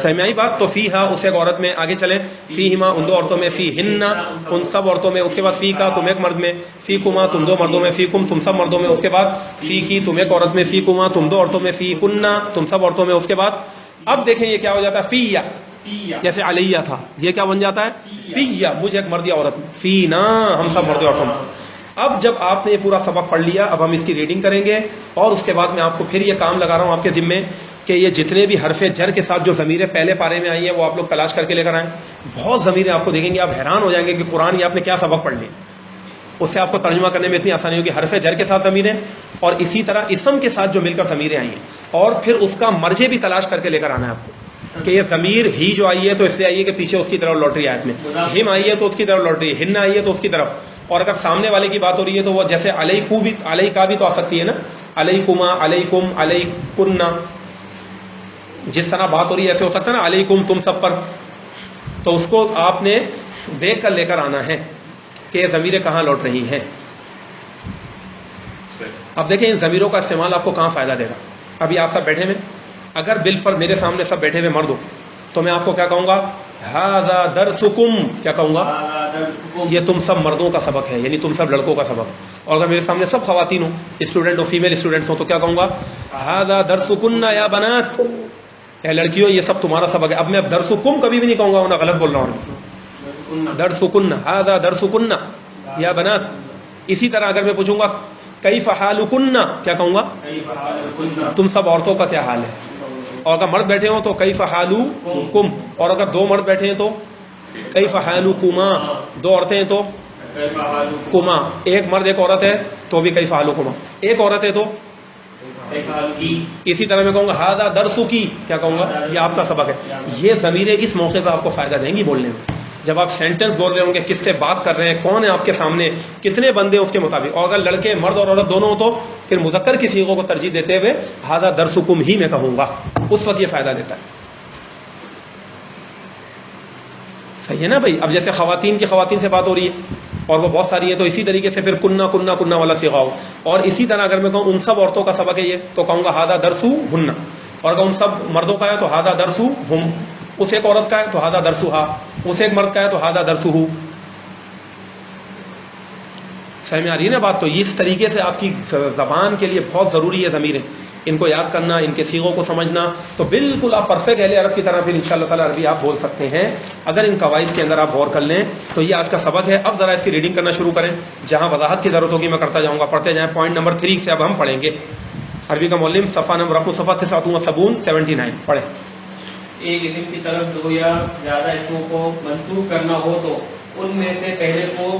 سمجھ میں آئی بات؟ تو فی ہا اس ایک عورت میں، آگے چلیں، فی ہما ان دو عورتوں میں، فی ہن ان سب عورتوں میں، اس کے بعد فی کا تم ایک مرد میں، فی کما تم دو مردوں میں، فی کم تم سب مردوں میں، اس کے بعد فی کی تم ایک عورت میں، فی کما تم دو عورتوں میں، فی کننا تم سب عورتوں میں. اس کے بعد اب دیکھیں یہ کیا ہو جاتا ہے، فی یا جیسے علیہ تھا، یہ کیا بن جاتا ہے، فی یا مجھے ایک مرد یا عورت میں، فی نا ہم سب مرد عورتوں میں. اب جب آپ نے یہ پورا سبق پڑھ لیا، اب ہم اس کی ریڈنگ کریں گے، اور اس کے بعد میں آپ کو پھر یہ کام لگا رہا ہوں آپ کے ذمے کہ یہ جتنے بھی حرف جر کے ساتھ جو ضمیریں پہلے پارے میں آئی ہیں وہ آپ لوگ تلاش کر کے لے کر آئیں. بہت ضمیریں آپ کو دیکھیں گے، آپ حیران ہو جائیں گے کہ قرآن یہ آپ نے کیا سبق پڑھ لیا. اس سے آپ کو ترجمہ کرنے میں اتنی آسانی ہوگی. حرف جر کے ساتھ ضمیریں اور اسی طرح اسم کے ساتھ جو مل کر ضمیریں آئی ہیں، اور پھر اس کا مرجع بھی تلاش کر کے لے کر آنا ہے آپ کو کہ یہ ضمیر ہی جو آئی ہے تو اس سے آئی ہے کہ پیچھے اس کی طرف لوٹ رہی ہے آیت میں، ہم آئی ہے تو اس کی طرف لوٹ رہی ہے، ہن آئی ہے تو اس کی طرف. اور اگر سامنے والے کی بات ہو رہی ہے تو وہ جیسے علیکم بھی، علیہ کا بھی تو آ سکتی ہے نا، علیکما علیکم علیکن، جس طرح بات ہو رہی ہے ایسے ہو سکتا ہے نا علیکم تم سب پر. تو اس کو آپ نے دیکھ کر لے کر آنا ہے کہ یہ ضمیریں کہاں لوٹ رہی ہیں. اب دیکھیں ان ضمیروں کا استعمال آپ کو کہاں فائدہ دے گا. ابھی آپ سب بیٹھے ہوئے، اگر بالفرض میرے سامنے سب بیٹھے ہوئے مرد ہو تو میں آپ کو کیا کہوں گا، ھذا درسکم، کیا کہوں گا، یہ تم سب مردوں کا سبق ہے، یعنی تم سب لڑکوں کا سبق. اور اگر میرے سامنے سب خواتین ہوں، اسٹوڈنٹ ہو، فیمیل اسٹوڈنٹس ہوں، تو کیا کہوں گا، ھذا درسکن یا بنات، اے لڑکیوں یہ سب تمہارا سبق ہے. اب میں درسکم کبھی بھی نہیں کہوں گا، ورنہ غلط بول رہا ہوں. درسکن، ھذا درسکن یا بنات. اسی طرح اگر میں پوچھوں گا کیف حالکن، کیا کہوں گا، تم سب عورتوں کا کیا حال ہے. اور اگر مرد بیٹھے ہوں تو کیف حالکم، اور اگر دو مرد بیٹھے ہیں تو کیف حالکما، دو عورتیں ہیں تو کما، ایک مرد ایک عورت ہے تو بھی کیف حالکما، ایک عورت ہے تو اسی طرح میں کہوں گا ھذا درسکی، کیا کہوں گا، یہ آپ کا سبق ہے. یہ ضمیریں اس موقع پہ آپ کو فائدہ دیں گی بولنے میں، جب آپ سینٹنس بول رہے ہوں گے، کس سے بات کر رہے ہیں، کون ہے آپ کے سامنے، کتنے بندے اس کے مطابق. اور اگر لڑکے مرد اور عورت دونوں ہو تو پھر مذکر کی صیغوں کو ترجیح دیتے ہوئے ھذا درسکم ہی میں کہوں گا، اس وقت یہ فائدہ دیتا ہے. صحیح ہے نا بھائی. اب جیسے خواتین سے بات ہو رہی ہے اور وہ بہت ساری ہے تو اسی طریقے سے پھر کننا کننا کننا والا صیغہ ہو. اور اسی طرح اگر میں کہوں ان سب عورتوں کا سبق ہے یہ تو کہوں گا ھذا درسوہن. اور اگر ان سب مردوں کا ہے تو ھذا درسوہم، اس ایک عورت کا ہے تو ھذا درسوہا، اس ایک مرد کا ہے تو ھذا درسوہو. سمجھ میں آ رہی ہے نا بات. تو اس طریقے سے آپ کی زبان کے لیے بہت ضروری ہے ضمیریں، ان کو یاد کرنا، ان کے صیغوں کو سمجھنا. تو بالکل آپ پرفیکٹ اہل عرب کی طرح پھر انشاءاللہ تعالی عربی آپ بول سکتے ہیں اگر ان قواعد کے اندر آپ غور کر لیں. تو یہ آج کا سبق ہے. اب ذرا اس کی ریڈنگ کرنا شروع کریں. جہاں وضاحت کی ضرورت ہوگی میں کرتا جاؤں گا، پڑھتے جائیں. پوائنٹ نمبر 3 سے اب ہم پڑھیں گے. عربی کا معلم صفحہ نمبر رقم صفحہ 79 پڑھیں. ایک اسم کی طرف دو یا زیادہ اسموں کو منسوب کرنا ہو تو ان میں سے پہلے کو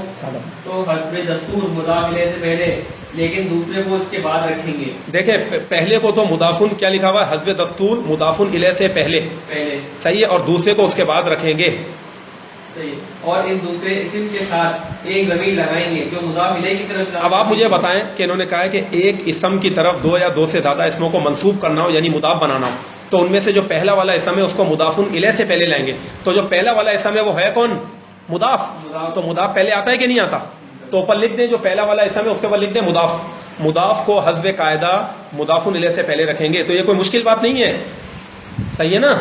تو حسب دستور مضاف الیہ سے پہلے، لیکن دوسرے کو اس کے بعد رکھیں گے. دیکھیں پہلے کو تو مضافن کیا لکھا ہوا ہے، حسب دستور مضافن الیہ سے پہلے، صحیح ہے، اور دوسرے کو اس کے بعد رکھیں گے. صحیح. اور ان دوسرے اسم کے ساتھ ایک ضمیر لگائیں گے جو مضاف الیہ کی طرف. اب آپ مجھے بتائیں کہ انہوں نے کہا ہے کہ ایک اسم کی طرف دو یا دو سے زیادہ اسموں کو منسوب کرنا ہو، یعنی مضاف بنانا ہو، تو ان میں سے جو پہلا والا اسم ہے اس کو مضافن الیہ سے پہلے لائیں گے. تو جو پہلا والا اسم ہے وہ ہے کون، مضاف. تو مضاف پہلے آتا ہے کہ نہیں آتا؟ تو اوپر لکھ دیں جو پہلا والا اسم ہے اس کے اوپر لکھ دیں مضاف. مضاف کو حسب قاعدہ مضافن الیہ سے پہلے رکھیں گے. تو یہ کوئی مشکل بات نہیں ہے، صحیح ہے نا.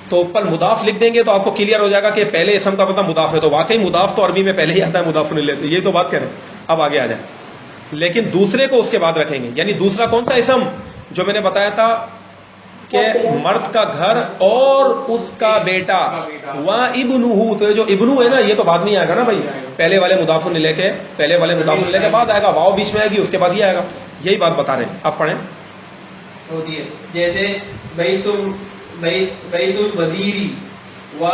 تو اوپر مضاف لکھ دیں گے تو آپ کو کلیئر ہو جائے گا کہ پہلے اسم کا مطلب مضاف ہے. تو واقعی مضاف تو عربی میں پہلے ہی آتا ہے مضافن الیہ سے، یہی تو بات کریں. اب آگے آ جائیں. لیکن دوسرے کو اس کے بعد رکھیں گے. یعنی دوسرا کون سا اسم جو میں نے بتایا تھا کہ مرد کا گھر اور اس کا بیٹا و ابنہ، تو جو ابنو ہے نا یہ تو بعد میں آئے گا نا بھائی، پہلے والے مضاف لے کے بعد آئے گا، واؤ بیچ میں آئے گی، اس کے بعد یہ آئے گا، یہی بات بتا رہے ہیں. آپ پڑھیں. ہوتی ہے جیسے بیت الوزیری و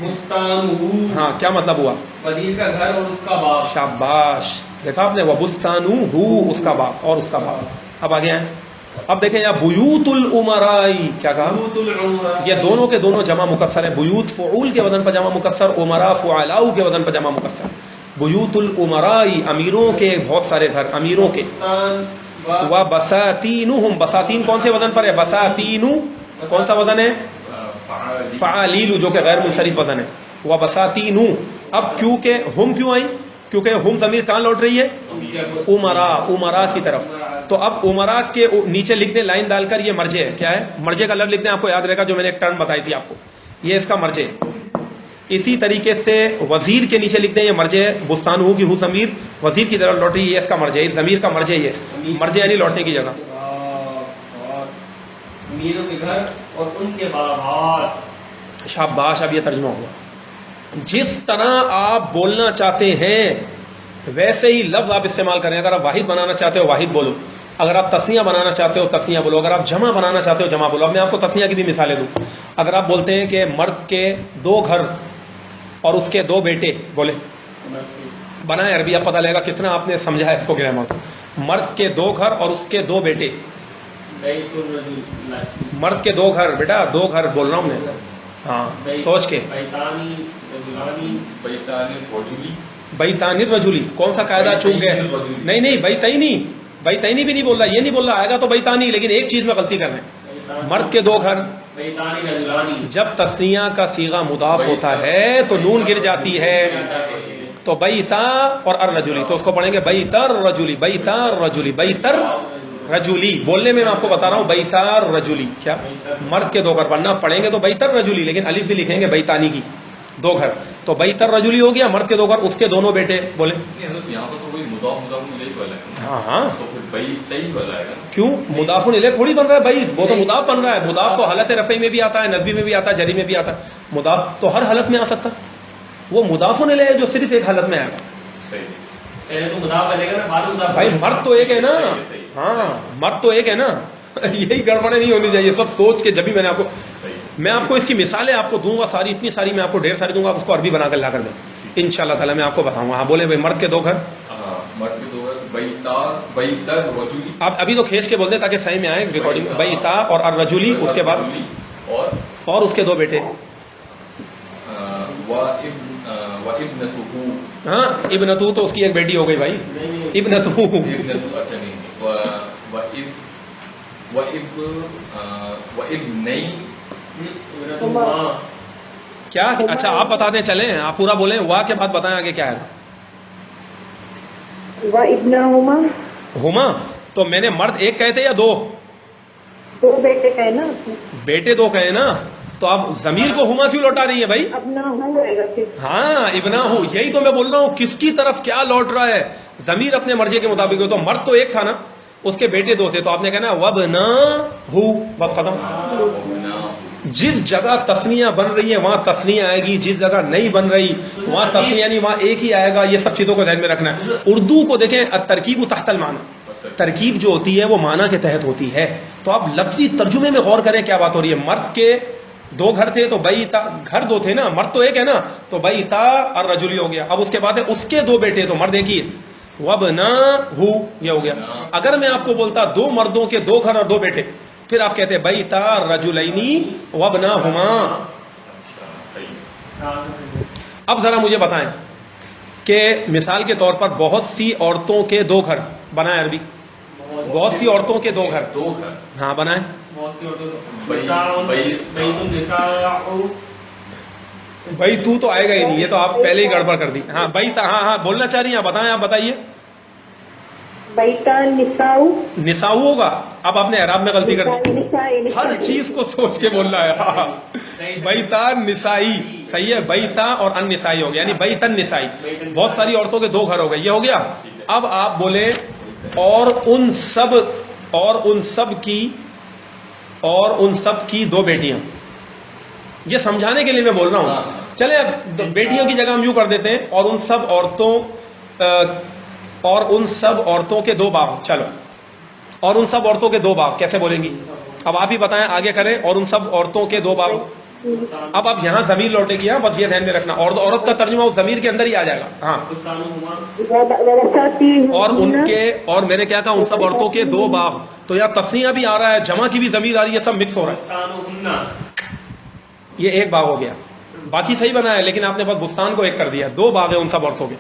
بستانہ. ہاں کیا مطلب ہوا؟ وزیر کا گھر اور اس کا باپ. شاباش، دیکھا آپ نے، وبستانہ اس کا باپ اور اس کا باپ. اب آگے ہیں، اب دیکھیں یہاں بیوت الامرائی، کیا کہا؟ بیوت العمراء. یہ دونوں کے دونوں جمع مکسر ہے. بیوت فعول کے وزن پر جمع مکسر، امراء فعلاء کے وزن پر جمع مکسر. بیوت الامرائی، امیروں کے بہت سارے گھر، امیروں کے. بستان و بساتینہم، بساتین کون سے وزن پر ہے؟ بساتین کون سا وزن ہے؟ فعالیل، جو کہ غیر منصرف وزن ہے. و بساتین. اب کیونکہ ہم کیوں آئی؟ کیونکہ ہم ضمیر کہاں لوٹ رہی ہے؟ امراء کی طرف. تو اب امراء کے نیچے لکھ دیں لائن ڈال کر، یہ مرجع ہے. کیا ہے؟ مرجع کا لفظ لکھ دیں، آپ کو یاد رہے گا، جو میں نے ایک ٹرم بتائی تھی آپ کو، یہ اس کا مرجع ہے. اسی طریقے سے وزیر کے نیچے لکھ دیں، یہ مرجع ہے. بستانہ کی ہو ضمیر وزیر کی طرف لوٹ رہی ہے، یہ اس کا مرجع ہے. اس ضمیر کا مرجع یہ مرجع یعنی لوٹنے کی جگہ. امیروں کے گھر اور ان کے باپ. شاباش، اب یہ ترجمہ ہوگا. جس طرح آپ بولنا چاہتے ہیں ویسے ہی لفظ آپ استعمال کریں. اگر آپ واحد بنانا چاہتے ہو واحد بولو، اگر آپ تسنیہ بنانا چاہتے ہو تسنیہ بولو، اگر آپ جمع بنانا چاہتے ہو جمع بولو. اب میں آپ کو تسنیہ کی بھی مثالیں دوں. اگر آپ بولتے ہیں کہ مرد کے 2 گھر اور اس کے 2 بیٹے، بولے بنائیں عربی، اب پتہ لگے گا کتنا آپ نے سمجھا ہے اس کو گرامر. مرد کے 2 گھر اور اس کے 2 بیٹے. بیت الرجل. مرد کے 2 گھر، بیٹا 2 گھر بول رہا ہوں میں. ہاں سوچ کے. بیتانی رجلانی. بیتانی رجلی. بیتانی رجولی، کون سا قاعدہ چوک گئے؟ نہیں بیتینی بھی نہیں بول رہا، یہ نہیں بول رہا، آئے گا تو بیتانی، لیکن ایک چیز میں غلطی کر رہے ہیں. مرد کے 2 گھر، بیتانی رجلانی. جب تسنیہ کا صیغہ مضاف ہوتا ہے تو نون گر جاتی ہے. تو بیتا اور الرجلی، تو اس کو پڑھیں گے بیتر رجولی، بیتر رجولی، بیتر رجولی. بولنے میں آپ کو بتا رہا ہوں بیتر رجولی. کیا؟ مرد کے 2 گھر، ورنہ پڑھیں گے تو بیتر رجولی، لیکن الف بھی لکھیں گے بیتانی کی 2 گھر. تو بیتر رجولی ہو گیا، مرد کے 2 گھر، اس کے دونوں بیٹے. بولے یہاں پر تو کوئی مضاف الیہ والا ہے. ہاں تو پھر بیتی والا ہے. کیوں؟ مضاف الیہ تھوڑی بن رہا ہے بھائی، وہ تو مضاف بن رہا ہے. مضاف تو حالت رفعی میں بھی آتا ہے، نصبی میں بھی آتا ہے، جری میں بھی آتا ہے. مضاف تو ہر حالت میں آ سکتا. وہ مضاف الیہ جو صرف ایک حالت میں آئے گا. صحیح. پہلے تو مضاف بنے گا نا، بعد میں مضاف. بھائی مرد تو ایک ہے نا. ہاں مرد تو ایک ہے نا. یہی گڑبڑیں نہیں ہونی چاہیے، سب سوچ کے. جب بھی میں آپ کو اس کی مثالیں آپ کو دوں گا ساری، اتنی ساری میں آپ کو ڈھیر ساری دوں گا، آپ اس کو عربی بنا کر لا کر دیں ان شاء اللہ تعالیٰ. میں آپ کو بتاؤں گا. ہاں بولے بھائی مرد کے 2 گھر. مرد کے 2 گھر، بیتر رجلی. آپ ابھی تو کھینچ کے بول دیں تاکہ صحیح میں آئے ریکارڈنگ. بیتا اور الرجلی، اس کے بعد اور اس کے 2 بیٹے. ہاں ابنتو تو اس کی ایک بیٹی ہو گئی بھائی. ابنتو اچھا نہیں. کیا؟ اچھا آپ بتا دیں، چلیں آپ پورا بولیں. وا کے بعد بتائیں آگے کیا ہے. وابنہما. ہما، تو میں نے مرد 1 کہے تھے یا 2؟ 2 بیٹے کہے نا. بیٹے 2 کہے نا، تو آپ ضمیر کو ہما کیوں لوٹا رہی ہیں بھائی؟ ابنہ رہے گا پھر. ہاں ابنا ہوں، یہی تو میں بول رہا ہوں. کس کی طرف کیا لوٹ رہا ہے؟ ضمیر اپنے مرضی کے مطابق ہو. تو مرد تو 1 تھا نا، اس کے بیٹے 2 تھے، تو آپ نے کہنا وبنا ہو، بس ختم. جس جگہ تسنیہ بن رہی ہے وہاں تسنیہ آئے گی، جس جگہ نہیں بن رہی وہاں تسنیہ نہیں، وہاں ایک ہی آئے گا. یہ سب چیزوں کو ذہن میں رکھنا ہے. اردو کو دیکھیں، ترکیب تحت المعنی، ترکیب جو ہوتی ہے وہ معنی کے تحت ہوتی ہے. تو آپ لفظی ترجمے میں غور کریں کیا بات ہو رہی ہے. مرد کے 2 گھر تھے تو بیتا، گھر 2 تھے نا، مرد تو 1 ہے نا، تو بیتا اور رجلی ہو گیا. اب اس کے بعد ہے اس کے 2 بیٹے، تو مرد 1 ہی ہے. وبنا ہو، یہ ہو گیا. اگر میں آپ کو بولتا 2 مردوں کے 2 گھر اور 2 بیٹے، پھر آپ کہتے بیتا رجلینی وبنا ہما. اب ذرا مجھے بتائیں کہ مثال کے طور پر بہت سی عورتوں کے 2 گھر بنائیں عربی. بہت سی عورتوں کے 2 گھر. ہاں بنائیں. بھائی تو آئے گا ہی نہیں، یہ تو آپ پہلے ہی گڑبڑ کر دی. ہاں بیتا، ہاں بولنا چاہ رہی ہیں، بتائیں، آپ بتائیے. بیتا نساؤ. نساؤ ہوگا. اب آپ نے اعراب میں غلطی کر دی، ہر چیز کو سوچ کے بولنا ہے. بیتا نسائی، صحیح ہے. بیتا اور ان نسائی ہو گیا، یعنی بیتن نسائی. بہت ساری عورتوں کے 2 گھر ہو گئے، یہ ہو گیا. اب آپ بولے اور ان سب کی اور ان سب کی 2 بیٹیاں. یہ سمجھانے کے لیے میں بول رہا ہوں. چلے اب بیٹیوں کی جگہ ہم یوں کر دیتے ہیں اور ان سب عورتوں کے 2 باپ. چلو اور ان سب عورتوں کے 2 باپ کیسے بولیں گی؟ اب آپ ہی بتائیں, آگے کریں. اور ان سب عورتوں کے 2 باپ. اب آپ یہاں ضمیر لوٹے گی, بس یہ ذہن میں رکھنا, اور عورت کا ترجمہ اس ضمیر کے اندر ہی آ جائے گا. ہاں, اور ان کے, اور میں نے کیا کہا, ان سب عورتوں کے 2 باپ. تو یا تسنیہ بھی آ رہا ہے, جمع کی بھی ضمیر آ رہی ہے, سب مکس ہو رہا ہے. یہ ایک باغ ہو گیا. باقی صحیح بنا ہے, لیکن آپ نے بس بستان کو ایک کر دیا. 2 باغ ہیں ان سب عورتوں کے.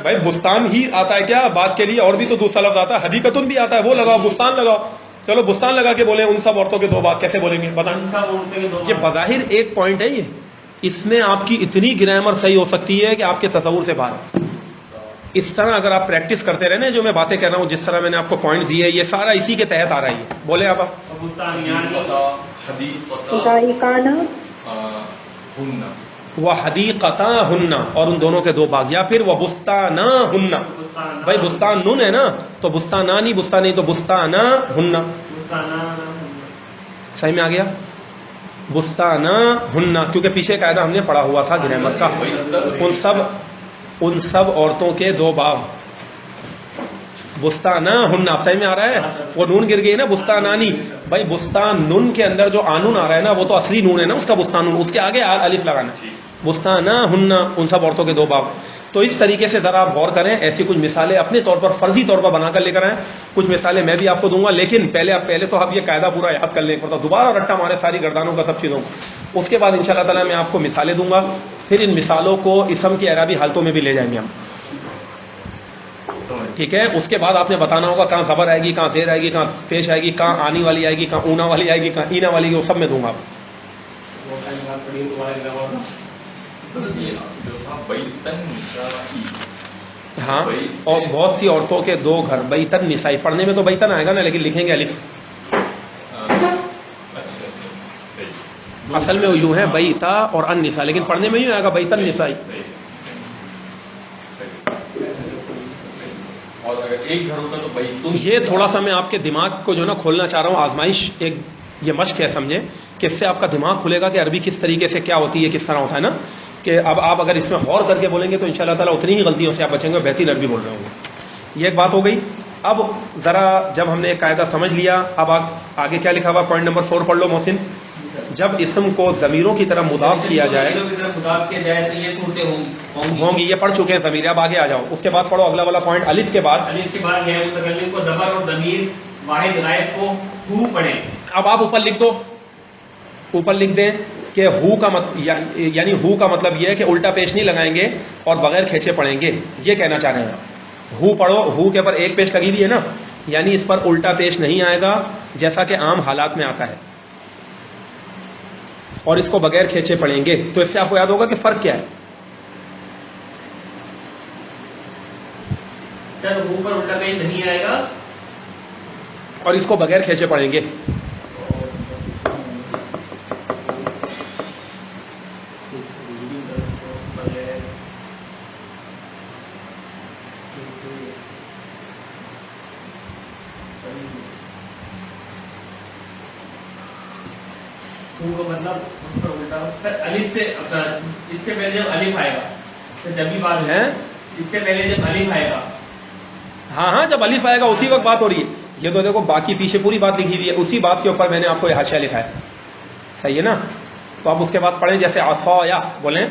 بھائی بستان ہی آتا ہے کیا بات کے لیے؟ اور بھی تو دوسرا لفظ آتا ہے, حدیقتن بھی آتا ہے, وہ لگاؤ, بستان لگاؤ. چلو بستان لگا کے بولیں ان سب عورتوں کے 2 باغ, کیسے بولیں گے بتائیں؟ یہ بظاہر ایک پوائنٹ ہے, یہ اس میں آپ کی اتنی گرامر صحیح ہو سکتی ہے کہ آپ کے تصور سے باہر. اس طرح اگر آپ پریکٹس کرتے رہے, جو میں باتیں کر رہا ہوں, جس طرح میں نے آپ کو پوائنٹ دیے, یہ سارا اسی کے تحت آ رہا ہے. بولے آپ وہ حدیقتا ہن, اور ان دونوں کے 2 باغ, یا پھر وہ بستانا ہن. بھائی بستان نون ہے نا, تو بستانا نہیں, بستانی تو بستانا ہن. صحیح میں آ گیا بستانا ہن, کیونکہ پیچھے قاعدہ ہم نے پڑھا ہوا تھا گرامر کا. ان سب عورتوں کے 2 باغ, بستانا ہن. آپ صحیح میں آ رہا ہے؟ وہ نون گر گئی نا, بستانانی. بھائی بستان نون کے اندر جو آنون آ رہا ہے نا, وہ تو اصلی نون ہے نا اس کا, بستان نون, اس کے آگے الف لگانا. بستانا ہن, ان سب عورتوں کے 2 باغ. تو اس طریقے سے ذرا آپ غور کریں. ایسی کچھ مثالیں اپنے طور پر فرضی طور پر بنا کر لے کر آئیں. کچھ مثالیں میں بھی آپ کو دوں گا, لیکن پہلے تو آپ یہ قاعدہ پورا یاد کر لیں پڑتا, دوبارہ رٹا مارے ساری گردانوں کا, سب چیزوں کو. اس کے بعد انشاءاللہ تعالی میں آپ کو مثالیں دوں گا, پھر ان مثالوں کو اسم کی اعرابی حالتوں میں بھی لے جائیں گے ہم. ٹھیک ہے؟ اس کے بعد آپ نے بتانا ہوگا کہاں زبر آئے گی, کہاں زیر آئے گی, کہاں پیش آئے گی, کہاں آنی والی آئے گی, کہاں اونا والی آئے گی, کہاں اینا والی, وہ سب میں دوں گا. ہاں, اور بہت سی عورتوں کے 2 گھر, بیتن نسائی. پڑھنے میں تو بیتن آئے گا نا, لیکن لکھیں گے الف. اصل میں یوں ہے بیتا اور ان نساء, لیکن پڑھنے میں یوں آئے گا بیتن نسائی. یہ تھوڑا سا میں آپ کے دماغ کو جو نا کھولنا چاہ رہا ہوں, آزمائش, ایک یہ مشق ہے سمجھیں, کہ اس سے آپ کا دماغ کھلے گا کہ عربی کس طریقے سے کیا ہوتی ہے, کس طرح ہوتا ہے نا, کہ اب آپ اگر اس میں غور کر کے بولیں گے تو انشاءاللہ تعالیٰ اتنی ہی غلطیوں سے آپ بچیں گے, بہترین عربی بول رہے ہوں گے. یہ ایک بات ہو گئی. اب ذرا جب ہم نے ایک قاعدہ سمجھ لیا, اب آگے کیا لکھا ہوا, پوائنٹ نمبر 4 پڑھ لو محسن. جب اسم کو ضمیروں کی طرف مضاف کیا جائے تو یہ صورتیں ہوں گی, یہ پڑھ چکے ہیں ضمیر. اب آگے آ جاؤ, اس کے بعد پڑھو اگلا والا پوائنٹ, الف کے بعد غیر متکلم کو زبر اور ضمیر واحد غائب کو ہو پڑھیں. اب آپ اوپر لکھ دو, اوپر لکھ دیں کہ ہو کا یعنی ہو کا مطلب یہ ہے کہ الٹا پیش نہیں لگائیں گے اور بغیر کھینچے پڑھیں گے, یہ کہنا چاہ رہے ہیں. ہو پڑھو, ہو کے اوپر ایک پیش لگی ہوئی ہے نا, یعنی اس پر الٹا پیش نہیں آئے گا جیسا کہ عام حالات میں آتا ہے, اور اس کو بغیر کھینچے پڑھیں گے. تو اس سے آپ کو یاد ہوگا کہ فرق کیا ہے. سر ہو پر الٹا پیش نہیں آئے گا اور اس کو بغیر کھینچے پڑھیں گے. مطلب الف سے اس سے پہلے جب الف آئے گا, جب بھی بات ہے اس سے پہلے جب الف آئے گا, ہاں جب الف آئے گا اسی وقت بات ہو رہی ہے. یہ تو دیکھو باقی پیچھے پوری بات لکھی ہوئی ہے, اسی بات کے اوپر میں نے آپ کو یہ حاشیہ لکھا ہے. صحیح ہے نا؟ تو اب اس کے بعد پڑھیں, جیسے عصایا بولیں,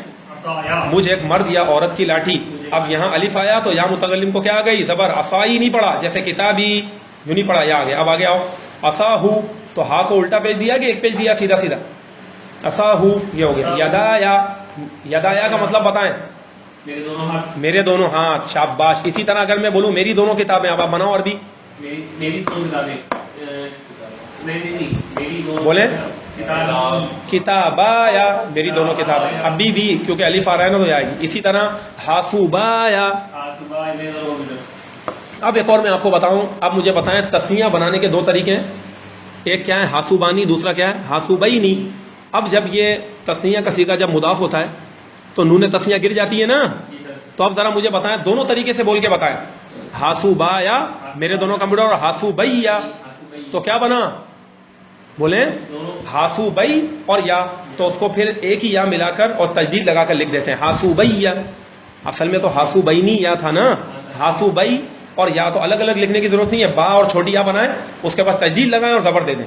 مجھ ایک مرد یا عورت کی لاٹھی. اب یہاں الف آیا تو یا متکلم کو کیا آ گئی, زبر. عصائی نہیں پڑھا, جیسے کتابی یوں نہیں پڑھا, یا آ گیا. اب آگے آؤ, عصاہو, تو ہا کو الٹا پیج دیا کہ ایک پیج دیا سیدھا سیدھا, عصاہو یہ ہو گیا. یدایا, یدایا کا مطلب بتائیں, میرے دونوں ہاتھ. شاباش. اسی طرح اگر میں بولوں میری دونوں کتابیں, اب آپ بناؤ عربی, میری دونوں کتابیں, بولیں کتابایا, میری دونوں کتابیں. ابھی بھی کیونکہ الف آ رہا ہے نا تو یہ آئے گی. اسی طرح حاسوبایا. اب ایک اور میں آپ کو بتاؤں, اب مجھے بتائیں تسنیہ بنانے کے 2 طریقے ہیں. ایک کیا ہے حاسوبانی, دوسرا کیا ہے حاسوبینی. اب جب یہ تسنیہ کا صیغہ جب مضاف ہوتا ہے تو نون تسنیہ گر جاتی ہے نا, تو اب ذرا مجھے بتائیں دونوں طریقے سے بول کے بتائیں. حاسوبایا میرے دونوں کمپیوٹر, اور حاسوبیا تو کیا بنا؟ بولیں ہاسو بئی اور یا، تو اس کو پھر ایک ہی یا ملا کر اور تجدید لگا کر لکھ دیتے ہیں ہاسو بئی یا. اصل میں تو ہاسو بینی یا تھا نا، ہاسو بئی اور یا تو الگ الگ لکھنے کی ضرورت نہیں ہے، با اور چھوٹی یا بنائیں، اس کے بعد تجدید لگائیں اور زبر دے دیں،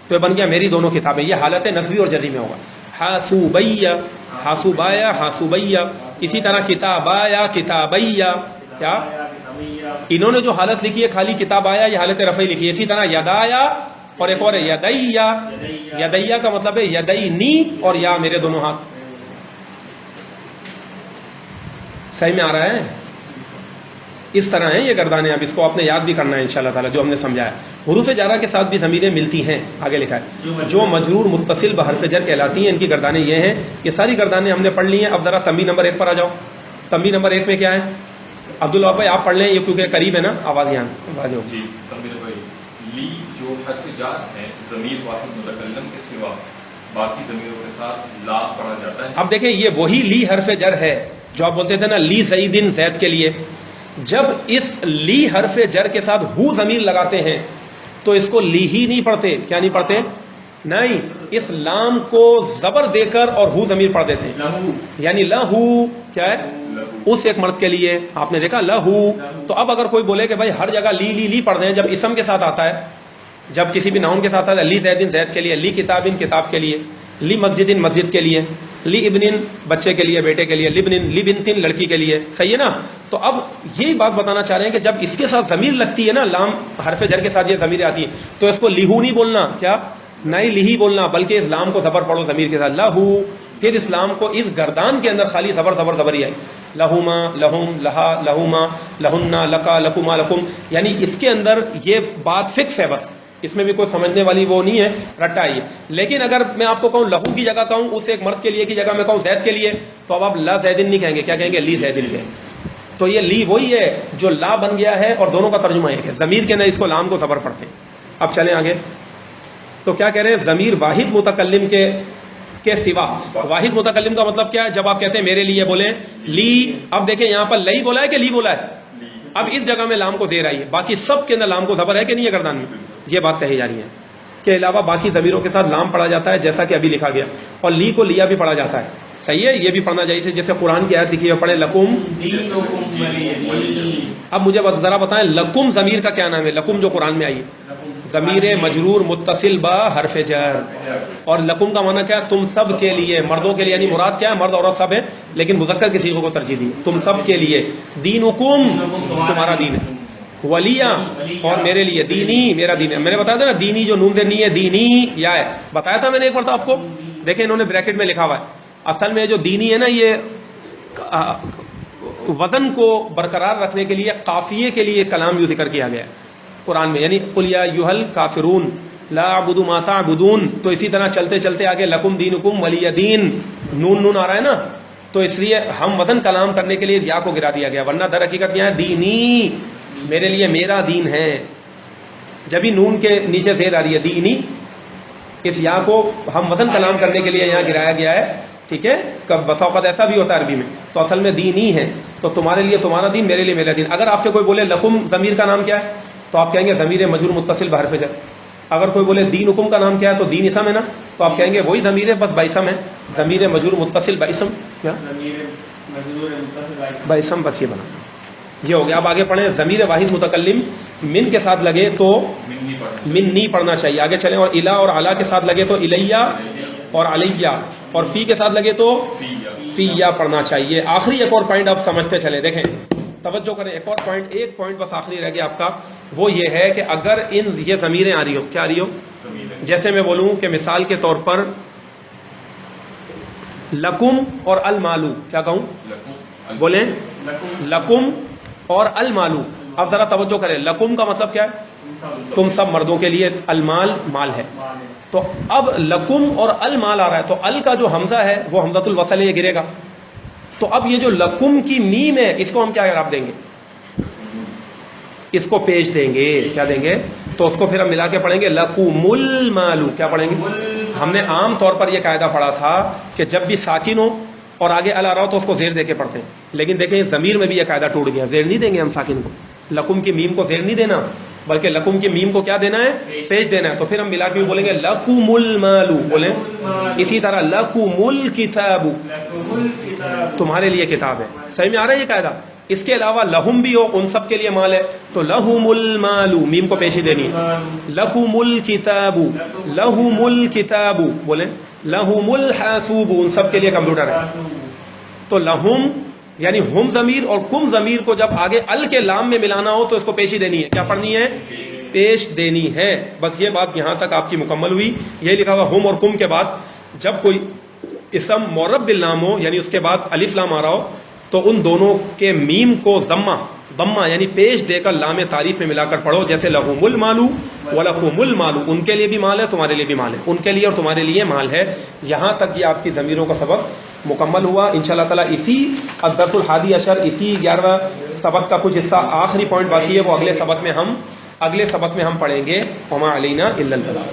تو یہ بن گیا میری دونوں کتابیں. یہ حالت نسبی اور جری میں ہوگا، ہاسو بیا، ہاسو بایا، ہاسو بیا. اسی طرح کتابایا، کتابیا. کیا انہوں نے جو حالت لکھی ہے خالی کتاب آیا، یہ حالت رفعی لکھی ہے. اسی طرح یدایا اور ایک اور ہے یدیا. یدیا کا مطلب ہے یدینی اور یا میرے دونوں ہاتھ. صحیح میں آ رہا ہے؟ اس طرح ہیں یہ گردانیں. اب اس کو آپ نے یاد بھی کرنا ہے انشاءاللہ تعالی جو ہم نے سمجھایا. حروف جارہ کے ساتھ بھی ضمیریں ملتی ہیں، آگے لکھا ہے جو مجرور متصل بحرف جر کہلاتی ہیں، ان کی گردانیں یہ ہیں. یہ ساری گردانیں ہم نے پڑھ لی ہیں. اب ذرا تنبیہ نمبر 1 پر آ جاؤ. تنبیہ نمبر 1 میں کیا ہے؟ عبداللہ بھائی آپ پڑھ لیں، یہ کیونکہ قریب ہے نا، آواز یہاں آواز ہو. جی تنبیہ بھائی، لی جو حرف جار ہے ضمیر واحد متکلم کے سوا باقی ضمیروں کے ساتھ لا پڑھا جاتا ہے. اب دیکھیں یہ وہی لی حرف جر ہے جو آپ بولتے تھے نا لی زیدن، زید کے لیے. جب اس لی حرف جر کے ساتھ ہو ضمیر لگاتے ہیں تو اس کو لی ہی نہیں پڑھتے. کیا نہیں پڑھتے؟ نہیں، اس لام کو زبر دے کر اور ہو ضمیر پڑھ دیتے ہیں. یعنی لہو کیا ہے؟ اس ایک مرد کے لیے. آپ نے دیکھا لہو. تو اب اگر کوئی بولے کہ بھائی ہر جگہ لی لی لی پڑھ دیں، جب اسم کے ساتھ آتا ہے، جب کسی بھی ناؤن کے ساتھ آتا ہے، لی زیدن زید کے لیے، لی کتابن کتاب کے لیے، لی مسجدن مسجد کے لیے، لی ابنن بچے کے لیے بیٹے کے لیے، لبنن لی بنتن لڑکی کے لیے. صحیح ہے نا؟ تو اب یہی بات بتانا چاہ رہے ہیں کہ جب اس کے ساتھ ضمیر لگتی ہے نا، لام حرف جر کے ساتھ یہ ضمیر آتی ہے، تو اس کو لیہو نہیں بولنا. کیا نہیں لیہی بولنا، بلکہ اس لام کو زبر پڑھو ضمیر کے ساتھ لہو. پھر اس لام کو اس گردان کے اندر خالی زبر زبر زبر ہی آئی. لہما لہم لہا لہما لہنا لکا لکما لکم. یعنی اس کے اندر یہ بات فکس ہے، بس اس میں بھی کوئی سمجھنے والی وہ نہیں ہے، رٹا ہی ہے. لیکن اگر میں آپ کو کہوں لہو کی جگہ کہوں اس ایک مرد کے لیے کی جگہ میں کہوں زید کے لیے، تو اب آپ لا زیدن نہیں کہیں گے، کیا کہیں گے؟ لی زیدن کہیں. تو یہ لی وہی ہے جو لا بن گیا ہے اور دونوں کا ترجمہ ایک ہے. ضمیر کے اندر اس کو لام کو زبر پڑھتے ہیں. اب چلیں آگے. تو کیا کہہ رہے ہیں؟ ضمیر واحد متکلم کے سوا. واحد متکلم کا مطلب کیا ہے؟ جب آپ کہتے ہیں میرے لیے بولیں لی. اب دیکھیں یہاں پر لئی بولا ہے کہ لی بولا ہے؟ اب اس جگہ میں لام کو دیر آئی ہے، باقی سب کے اندر لام کو زبر ہے کہ نہیں ہے گردان میں؟ یہ بات کہی جا رہی ہے کہ علاوہ باقی ضمیروں کے ساتھ لام پڑھا جاتا ہے جیسا کہ ابھی لکھا گیا، اور لی کو لیا بھی پڑھا جاتا ہے. صحیح ہے، یہ بھی پڑھنا چاہیے جیسے قرآن کی آیت لکھی ہے پڑھے لکم. اب مجھے ذرا بتائیں لکم ضمیر کا کیا نام ہے؟ لکم جو قرآن میں آئی ہے ضمیر مجرور متصل با حرف جر. اور لکم کا معنی کیا ہے؟ تم سب کے لیے، مردوں کے لیے. یعنی مراد کیا ہے؟ مرد عورت سب ہے، لیکن مذکر کی صیغہ کو ترجیح دی. تم سب کے لیے. دینکم تمہارا دین ہے، ولیہ اور میرے لیے، دینی میرا دین ہے. میں نے بتایا تھا نا دینی جو نون نہیں ہے دینی یا ہے، بتایا تھا میں نے ایک بار آپ کو. دیکھیں انہوں نے بریکٹ میں لکھا ہوا ہے. اصل میں جو دینی ہے نا یہ وزن کو برقرار رکھنے کے لیے قافیے کے لیے کلام یوں ذکر کیا گیا ہے قرآن میں. یعنی قل یا ایھا الکافرون لا اعبد ما تعبدون. تو اسی طرح چلتے چلتے آگے لکم دینکم ولی دین، نون نون آ رہا ہے نا، تو اس لیے ہم وزن کلام کرنے کے لیے یا کو گرا دیا گیا، ورنہ در حقیقت یہ ہے دینی میرے لیے میرا دین ہے. جبھی نون کے نیچے زیر آ رہی ہے دینی، اس یا کو ہم وزن کلام کرنے کے لیے یہاں گرایا گیا ہے. ٹھیک ہے، کب بسا اوقات ایسا بھی ہوتا ہے عربی میں. تو اصل میں دینی ہے، تو تمہارے لیے تمہارا دین، میرے لیے میرا دین. اگر آپ سے کوئی بولے لکم ضمیر کا نام کیا ہے تو آپ کہیں گے ضمیر مجرور متصل بحرف جر. اگر کوئی بولے دین حکم کا نام کیا ہے تو دین اسم ہے نا، تو آپ کہیں گے وہی ضمیر ہے بس بائسم ہے، ضمیر مجرور متصل بائسم. کیا بائسم؟ بس یہ بنا، یہ ہو گیا. اب آگے پڑھیں. ضمیر واحد متکلم من کے ساتھ لگے تو من نہیں پڑھنا چاہیے. آگے چلیں. اور الا اور علا کے ساتھ لگے تو الیہ اور علیہ، اور فی کے ساتھ لگے تو فیہ پڑھنا چاہیے. آخری ایک اور پوائنٹ آپ سمجھتے چلے، دیکھیں توجہ کریں. ایک اور پوائنٹ، ایک پوائنٹ بس آخری رہ گیا آپ کا، وہ یہ ہے کہ اگر یہ ضمیریں آ رہی ہو، کیا آ رہی ہو؟ جیسے میں بولوں کہ مثال کے طور پر لکم اور المالو، کیا کہوں؟ بولیں لکم اور المالو. اب ذرا توجہ کریں. لکم کا مطلب کیا ہے؟ تم سب مردوں کے لیے. المال مال ہے. تو اب لکم اور المال آ رہا ہے، تو ال کا جو حمزہ ہے وہ حمزۃ الوصل ہے، یہ گرے گا. تو اب یہ جو لکم کی میم ہے اس کو ہم کیا اعراب دیں گے؟ اس کو پیش دیں گے. کیا دیں گے؟ تو اس کو پھر ہم ملا کے پڑھیں گے لکم المالو. کیا پڑھیں گے؟ ہم نے عام طور پر یہ قاعدہ پڑھا تھا کہ جب بھی ساکن ہو اور آگے ال آ رہا ہو تو اس کو زیر دے کے پڑھتے ہیں، لیکن دیکھیں ضمیر میں بھی یہ قاعدہ ٹوٹ گیا. زیر نہیں دیں گے ہم ساکن کو. لکم کی میم کو زیر نہیں دینا، بلکہ لکم کی میم کو کیا دینا ہے؟ پیش دینا ہے. تو پھر ہم ملا کے بھی بولیں گے لکم المال، بولیں. اسی طرح لکم الکتاب، لکم الکتاب، تمہارے لیے کتاب ہے. صحیح میں آ رہا ہے یہ قاعدہ؟ اس کے علاوہ لہم بھی ہو، ان سب کے لیے مال ہے، تو لہم المال، میم کو پیشی دینی ہے. لکم الکتاب، لہم الکتاب، بولیں. لہم الحاسوب، ان سب کے لیے کمپیوٹر ہے. تو لہم یعنی ہم ضمیر اور کم ضمیر کو جب آگے ال کے لام میں ملانا ہو تو اس کو پیشی دینی ہے. کیا پڑھنی ہے؟ پیش دینی ہے. بس یہ بات یہاں تک آپ کی مکمل ہوئی. یہ لکھا ہوا ہم اور کم کے بعد جب کوئی اسم معرب باللام ہو، یعنی اس کے بعد الف لام آ رہا ہو، تو ان دونوں کے میم کو ضمہ یعنی پیش دے کر لام تعریف میں ملا کر پڑھو. جیسے لہم المال ولکم المال، ان کے لیے بھی مال ہے، تمہارے لیے بھی مال ہے. ان کے لیے اور تمہارے لیے مال ہے. یہاں تک یہ آپ کی ضمیروں کا سبق مکمل ہوا. انشاءاللہ تعالیٰ اسی الدرس الحادی عشر، اسی 11واں سبق کا کچھ حصہ آخری پوائنٹ باقی ہے، وہ اگلے سبق میں ہم پڑھیں گے. وما علینا الا البلاغ.